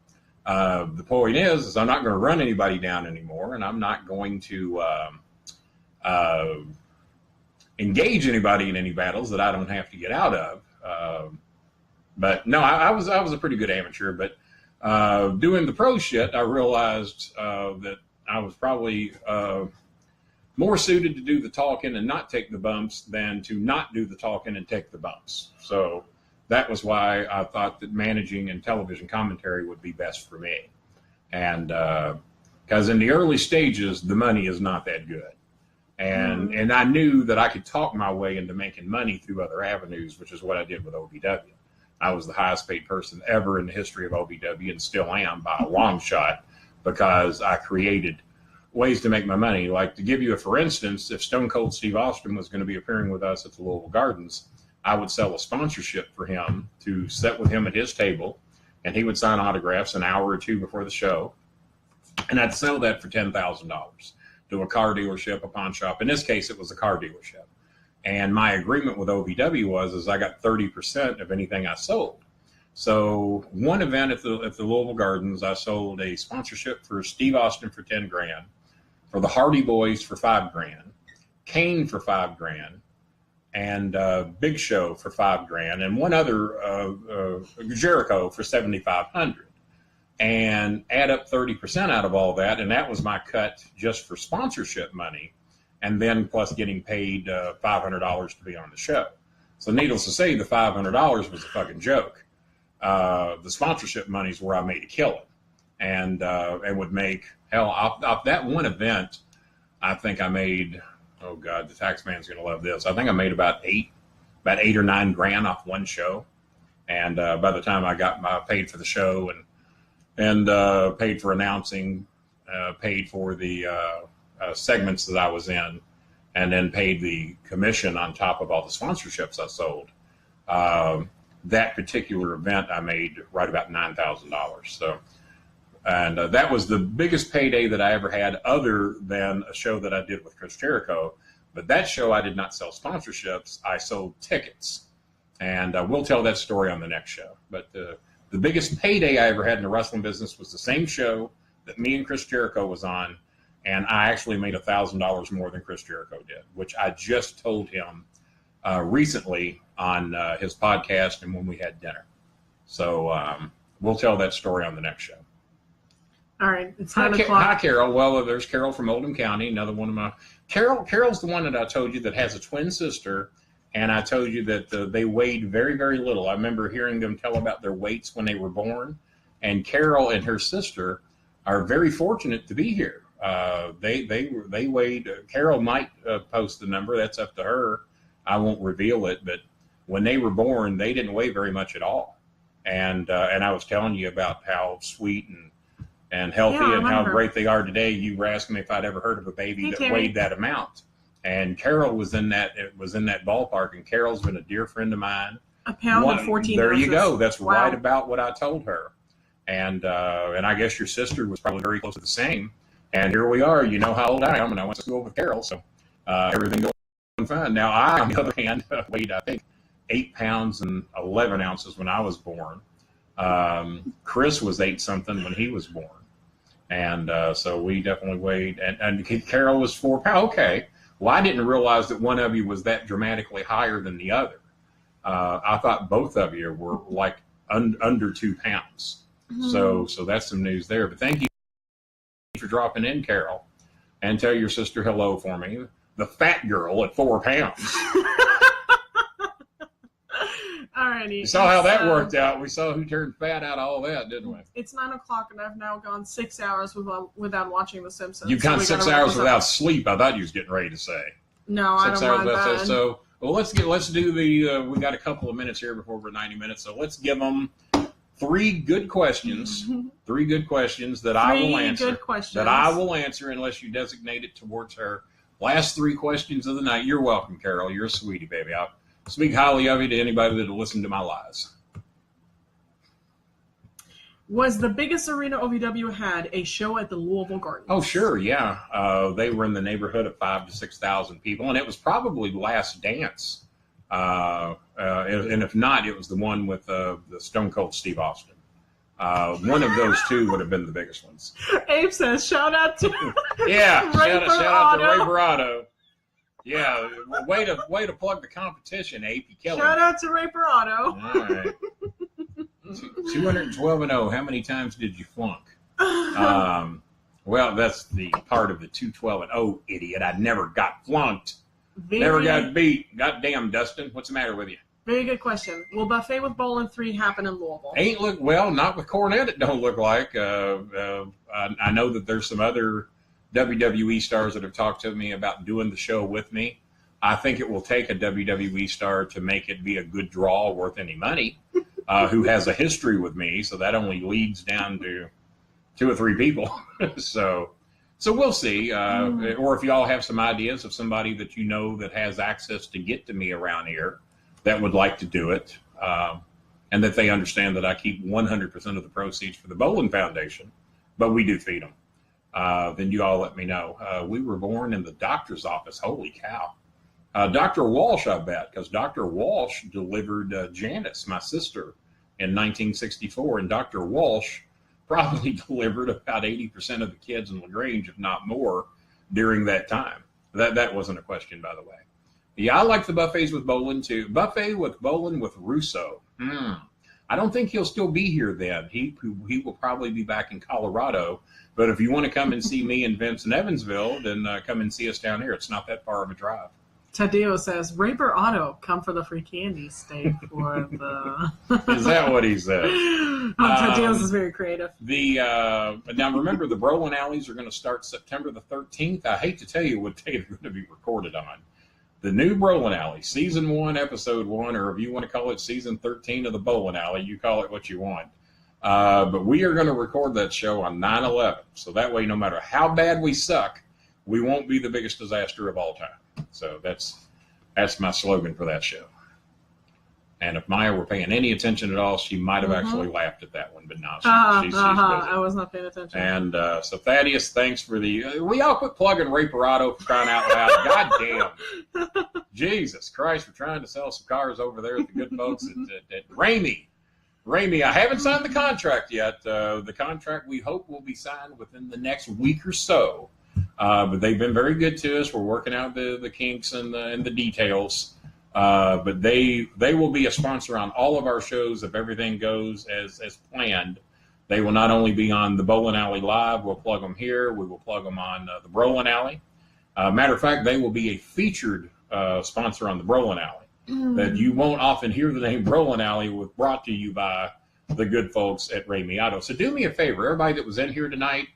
The point is I'm not going to run anybody down anymore, and I'm not going to engage anybody in any battles that I don't have to get out of. But no, I was a pretty good amateur. But doing the pro shit, I realized that I was probably more suited to do the talking and not take the bumps than to not do the talking and take the bumps. So that was why I thought that managing and television commentary would be best for me. And because in the early stages, the money is not that good. And I knew that I could talk my way into making money through other avenues, which is what I did with OVW. I was the highest paid person ever in the history of OVW, and still am by a long shot, because I created ways to make my money. Like, to give you a for instance, if Stone Cold Steve Austin was going to be appearing with us at the Louisville Gardens, I would sell a sponsorship for him to sit with him at his table, and he would sign autographs an hour or two before the show, and I'd sell that for $10,000 to a car dealership, a pawn shop. In this case, it was a car dealership. And my agreement with OVW was I got 30% of anything I sold. So one event at the Louisville Gardens, I sold a sponsorship for Steve Austin for 10 grand, for the Hardy Boys for 5 grand, Kane for 5 grand, and Big Show for 5 grand, and one other Jericho for 7,500. And add up 30% out of all that, and that was my cut just for sponsorship money, and then plus getting paid $500 to be on the show. So needless to say, the $500 was a fucking joke. The sponsorship money is where I made a killing, and would make, hell, off that one event, I think I made, oh God, the tax man's gonna love this. I think I made about eight or 9 grand off one show, and by the time I got paid for the show and paid for announcing, paid for the segments that I was in, and then paid the commission on top of all the sponsorships I sold. That particular event, I made right about $9,000. So, and that was the biggest payday that I ever had, other than a show that I did with Chris Jericho. But that show, I did not sell sponsorships. I sold tickets, and we'll tell that story on the next show. But the biggest payday I ever had in the wrestling business was the same show that me and Chris Jericho was on, and I actually made $1,000 more than Chris Jericho did, which I just told him recently on his podcast and when we had dinner. So we'll tell that story on the next show. All right, it's 9 o'clock. Hi, Carol. Well, there's Carol from Oldham County, another one of my... Carol's the one that I told you that has a twin sister, and I told you that they weighed very, very little. I remember hearing them tell about their weights when they were born, and Carol and her sister are very fortunate to be here. They weighed... Carol might post the number. That's up to her. I won't reveal it, but when they were born, they didn't weigh very much at all. And I was telling you about how sweet and healthy and how great they are today. You were asking me if I'd ever heard of a baby that weighed that amount. And Carol was in that ballpark, and Carol's been a dear friend of mine. A pound and 14 There ounces. you go. That's right about what I told her. And I guess your sister was probably very close to the same. And here we are. You know how old I am, and I went to school with Carol, so everything going fine. Now, I, on the other hand, weighed, I think, 8 pounds and 11 ounces when I was born. Chris was 8-something when he was born. And so we definitely weighed. And Carol was 4 pounds. Okay. Well, I didn't realize that one of you was that dramatically higher than the other. I thought both of you were like under 2 pounds. Mm-hmm. So that's some news there. But thank you for dropping in, Carol. And tell your sister hello for me. The fat girl at 4 pounds. Alrighty. You saw how that worked out. We saw who turned fat out of all that, didn't we? It's 9 o'clock, and I've now gone 6 hours without watching The Simpsons. You've gone 6 hours without sleep. I thought you was getting ready to say. No, I don't mind that. So, well, let's do the. We got a couple of minutes here before we're 90 minutes, so let's give them 3 good questions. 3 good questions that I will answer. 3 good questions that I will answer unless you designate it towards her. Last 3 questions of the night. You're welcome, Carol. You're a sweetie, baby. I'll speak highly of you to anybody that'll listen to my lies. Was the biggest arena OVW had a show at the Louisville Gardens? Oh, sure, yeah. They were in the neighborhood of 5,000 to 6,000 people, and it was probably Last Dance. And if not, it was the one with the Stone Cold Steve Austin. One of those 2 would have been the biggest ones. Abe says, shout out to shout out to Ray Barado. Yeah, way to plug the competition, Abe. You killed Shout out to Ray Barado. All right. 212-0. How many times did you flunk? Well, that's the part of the 212-0, idiot. I never got flunked. Never got beat. Goddamn, Dustin. What's the matter with you? Very good question. Will Buffet with Bolin 3 happen in Louisville? Not with Cornette, it don't look like. I know that there's some other WWE stars that have talked to me about doing the show with me. I think it will take a WWE star to make it be a good draw worth any money, who has a history with me. So that only leads down to 2 or 3 people. So So we'll see. Or if y'all have some ideas of somebody that you know that has access to get to me around here that would like to do it, and that they understand that I keep 100% of the proceeds for the Bolin Foundation, but we do feed them, then you all let me know. We were born in the doctor's office. Holy cow. Dr. Walsh, I bet, because Dr. Walsh delivered Janice, my sister, in 1964, and Dr. Walsh probably delivered about 80% of the kids in LaGrange, if not more, during that time. That wasn't a question, by the way. Yeah, I like the buffets with Bolin, too. Buffet with Bolin with Russo. I don't think he'll still be here then. He will probably be back in Colorado. But if you want to come and see me and Vince in Evansville, then come and see us down here. It's not that far of a drive. Tadeo says, Raper Auto, come for the free candy, stay for the... Is that what he said? Tadeo's is very creative. Now remember, the Brolin Alleys are going to start September the 13th. I hate to tell you what day they're going to be recorded on. The new Brolin Alley, Season 1, Episode 1, or if you want to call it Season 13 of the Bolin Alley, you call it what you want. But we are going to record that show on 9/11. So that way, no matter how bad we suck, we won't be the biggest disaster of all time. So that's my slogan for that show. And if Maya were paying any attention at all, she might have actually laughed at that one, but no, she's busy. I was not paying attention. And so Thaddeus, thanks for the. We all quit plugging Raperado for crying out loud. God damn. Jesus Christ, we're trying to sell some cars over there at the good folks at Ramey. Ramey, I haven't signed the contract yet. The contract we hope will be signed within the next week or so. But they've been very good to us. We're working out the kinks and the details. But they will be a sponsor on all of our shows if everything goes as planned. They will not only be on the Bolin Alley Live, we'll plug them here. We will plug them on the Brolin Alley. Matter of fact, they will be a featured sponsor on the Brolin Alley. That you won't often hear the name Brolin Alley brought to you by the good folks at Ramey Auto. So do me a favor, everybody that was in here tonight,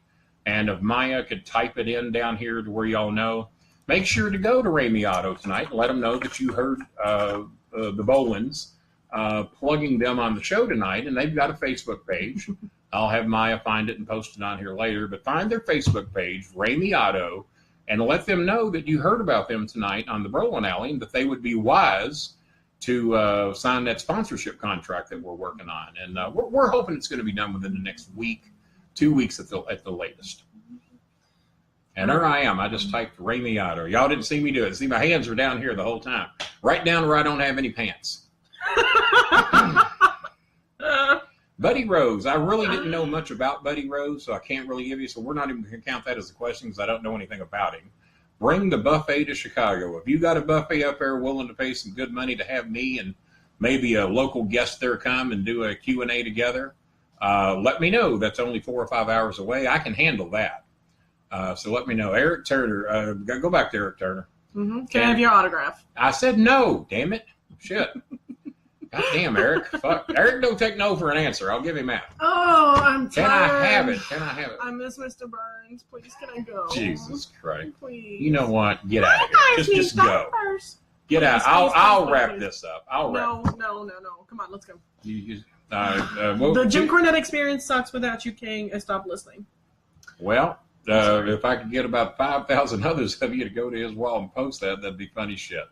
and if Maya could type it in down here to where y'all know, make sure to go to Ramey Auto tonight and let them know that you heard the Bolins plugging them on the show tonight, and they've got a Facebook page. I'll have Maya find it and post it on here later, but find their Facebook page, Ramey Auto, and let them know that you heard about them tonight on the Brolin Alley and that they would be wise to sign that sponsorship contract that we're working on. And we're hoping it's going to be done within the next week, 2 weeks at the latest. And there I am. I just typed Ramey Auto. Y'all didn't see me do it. See, my hands are down here the whole time. Right down where I don't have any pants. Buddy Rose. I really didn't know much about Buddy Rose, so I can't really give you. So we're not even going to count that as a question because I don't know anything about him. Bring the buffet to Chicago. If you got a buffet up there willing to pay some good money to have me and maybe a local guest there come and do a Q&A together, let me know. That's only 4 or 5 hours away. I can handle that. So let me know. Eric Turner. Go back to Eric Turner. Can I have your autograph? I said no, damn it. Shit. God damn, Eric. Fuck. Eric don't take no for an answer. I'll give him that. Oh, I'm tired. Can I have it? Can I have it? I miss Mr. Burns. Please, can I go? Jesus Christ. Please. You know what? Get out of here. Just go. Get out. I'll wrap this up. No. Come on, let's go. Well, the Jim Cornette experience sucks without you, King. I stopped listening. Well, if I could get about 5,000 others of you to go to his wall and post that'd be funny shit.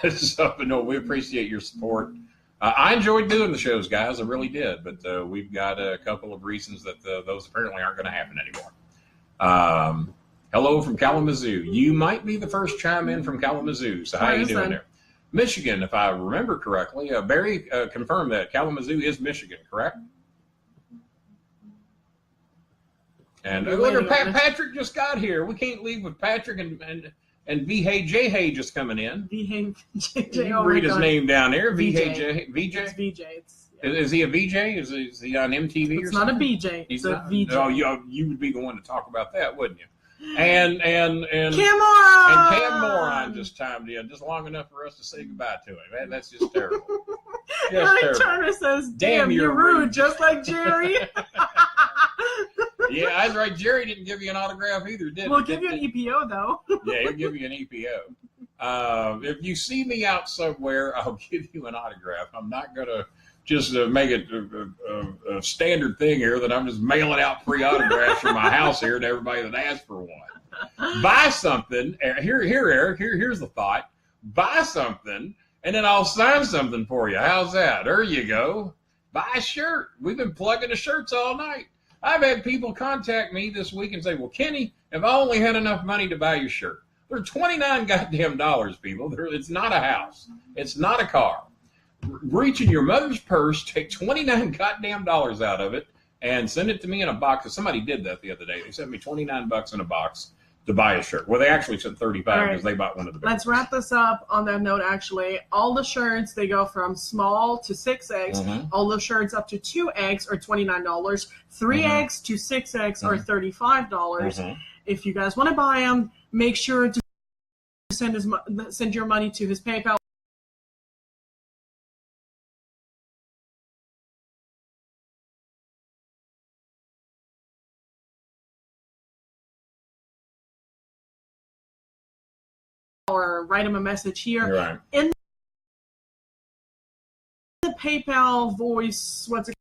So, no, we appreciate your support. I enjoyed doing the shows, guys. I really did. But we've got a couple of reasons that those apparently aren't going to happen anymore. Hello from Kalamazoo. You might be the first chime in from Kalamazoo. So how are you doing there? Michigan, if I remember correctly. Barry confirmed that Kalamazoo is Michigan, correct? And look, Patrick just got here. We can't leave with Patrick and VJ just coming in. VJ. You can read his name down there. VJ. It's VJ. Is he a VJ? Is he on MTV or something? It's not a BJ. It's a VJ. No, you would be the one to talk about that, wouldn't you? And Cam Moron! And Cam Moron just chimed in, just long enough for us to say goodbye to him. Man, that's just terrible. Eric Turner says, damn, you're rude, just like Jerry. Yeah, that's right. Jerry didn't give you an autograph either, did he? We'll give you an EPO, though. Yeah, he'll give you an EPO. If you see me out somewhere, I'll give you an autograph. I'm not going to just make it a standard thing here that I'm just mailing out free autographs from my house here to everybody that asks for one. Buy something. Here, Eric. Here's the thought. Buy something, and then I'll sign something for you. How's that? There you go. Buy a shirt. We've been plugging the shirts all night. I've had people contact me this week and say, well, Kenny, if I only had enough money to buy your shirt. They're $29 goddamn dollars, people. It's not a house. It's not a car. Reach in your mother's purse, take $29 goddamn dollars out of it, and send it to me in a box. Because somebody did that the other day. They sent me $29 in a box to buy a shirt. Well, they actually sent $35 because they bought one of the big Let's wrap this up on that note, actually. All the shirts, they go from small to 6X. Mm-hmm. All the shirts up to 2X are $29. 3X to 6X are $35. Mm-hmm. If you guys want to buy them, make sure to send your money to his PayPal. Or write him a message here. Right. In the PayPal voice, what's it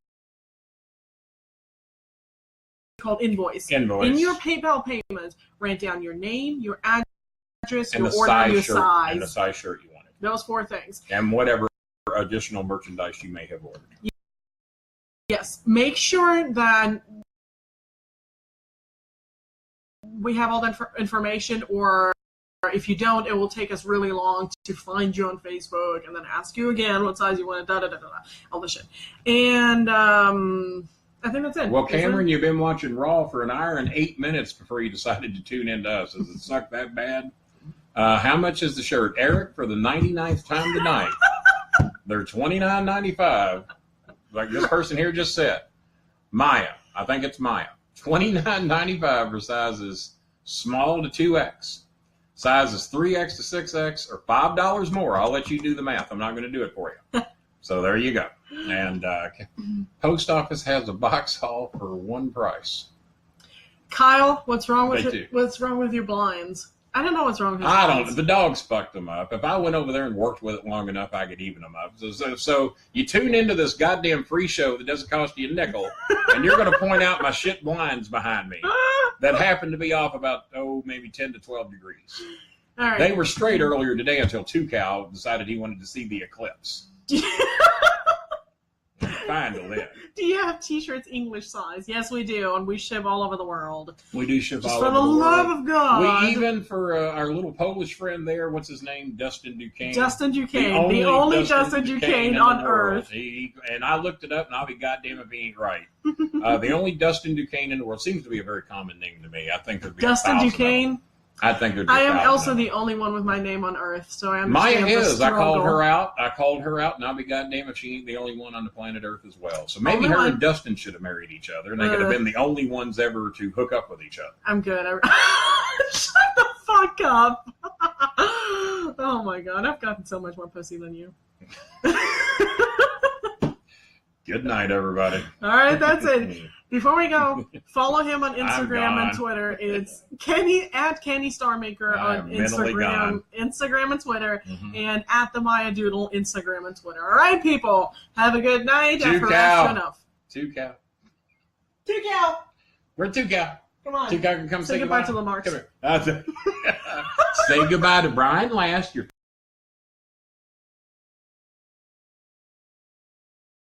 called? Invoice. In your PayPal payment, write down your name, your address, and your order, and your size. And the size shirt you wanted. Those 4 things. And whatever additional merchandise you may have ordered. Yes. Make sure that we have all that information, or if you don't, it will take us really long to find you on Facebook and then ask you again what size you want, all this shit. And I think that's it. Well, Cameron, you've been watching Raw for an hour and 8 minutes before you decided to tune into us. Does it suck that bad? How much is the shirt? Eric, for the 99th time tonight, they're $29.95. Like this person here just said. Maya, I think it's Maya. $29.95 for sizes small to 2X. Sizes 3X to 6X or $5 more. I'll let you do the math. I'm not going to do it for you. So there you go. And post office has a box haul for one price. Kyle, what's wrong with your blinds? I don't know what's wrong with his I blinds. don't. The dogs fucked them up. If I went over there and worked with it long enough, I could even them up. So you tune into this goddamn free show that doesn't cost you a nickel, and you're going to point out my shit blinds behind me that happen to be off about, maybe 10 to 12 degrees. All right. They were straight earlier today until Tucow decided he wanted to see the eclipse. Fine to live. Do you have T-shirts English size? Yes, we do, and we ship all over the world. We do ship Just all for over the the world. love of God. We even, for our little Polish friend there, what's his name? Dustin Duquesne. Dustin Duquesne. The only Dustin Duquesne on Earth. And I looked it up, and I'll be goddamn if he ain't right. The only Dustin Duquesne in the world seems to be a very common name to me. I think there'd be Dustin Duquesne? I think there'd be I am also the only one with my name on Earth, so I understand Maya the is. I struggle. called her out, and I'll be goddamn if she ain't the only one on the planet Earth as well. So maybe her and Dustin should have married each other, and they could have been the only ones ever to hook up with each other. I'm good. Shut the fuck up. Oh my God, I've gotten so much more pussy than you. Good night, everybody. All right, that's it. Before we go, follow him on Instagram and Twitter. It's Kenny at Kenny Starmaker on Instagram and Twitter, and at the Maya Doodle Instagram and Twitter. All right, people, have a good night. Tucow. Where's Tucow? Come on. Tucow can come say goodbye to Lamarck. Come here. Say goodbye to Brian Last. Your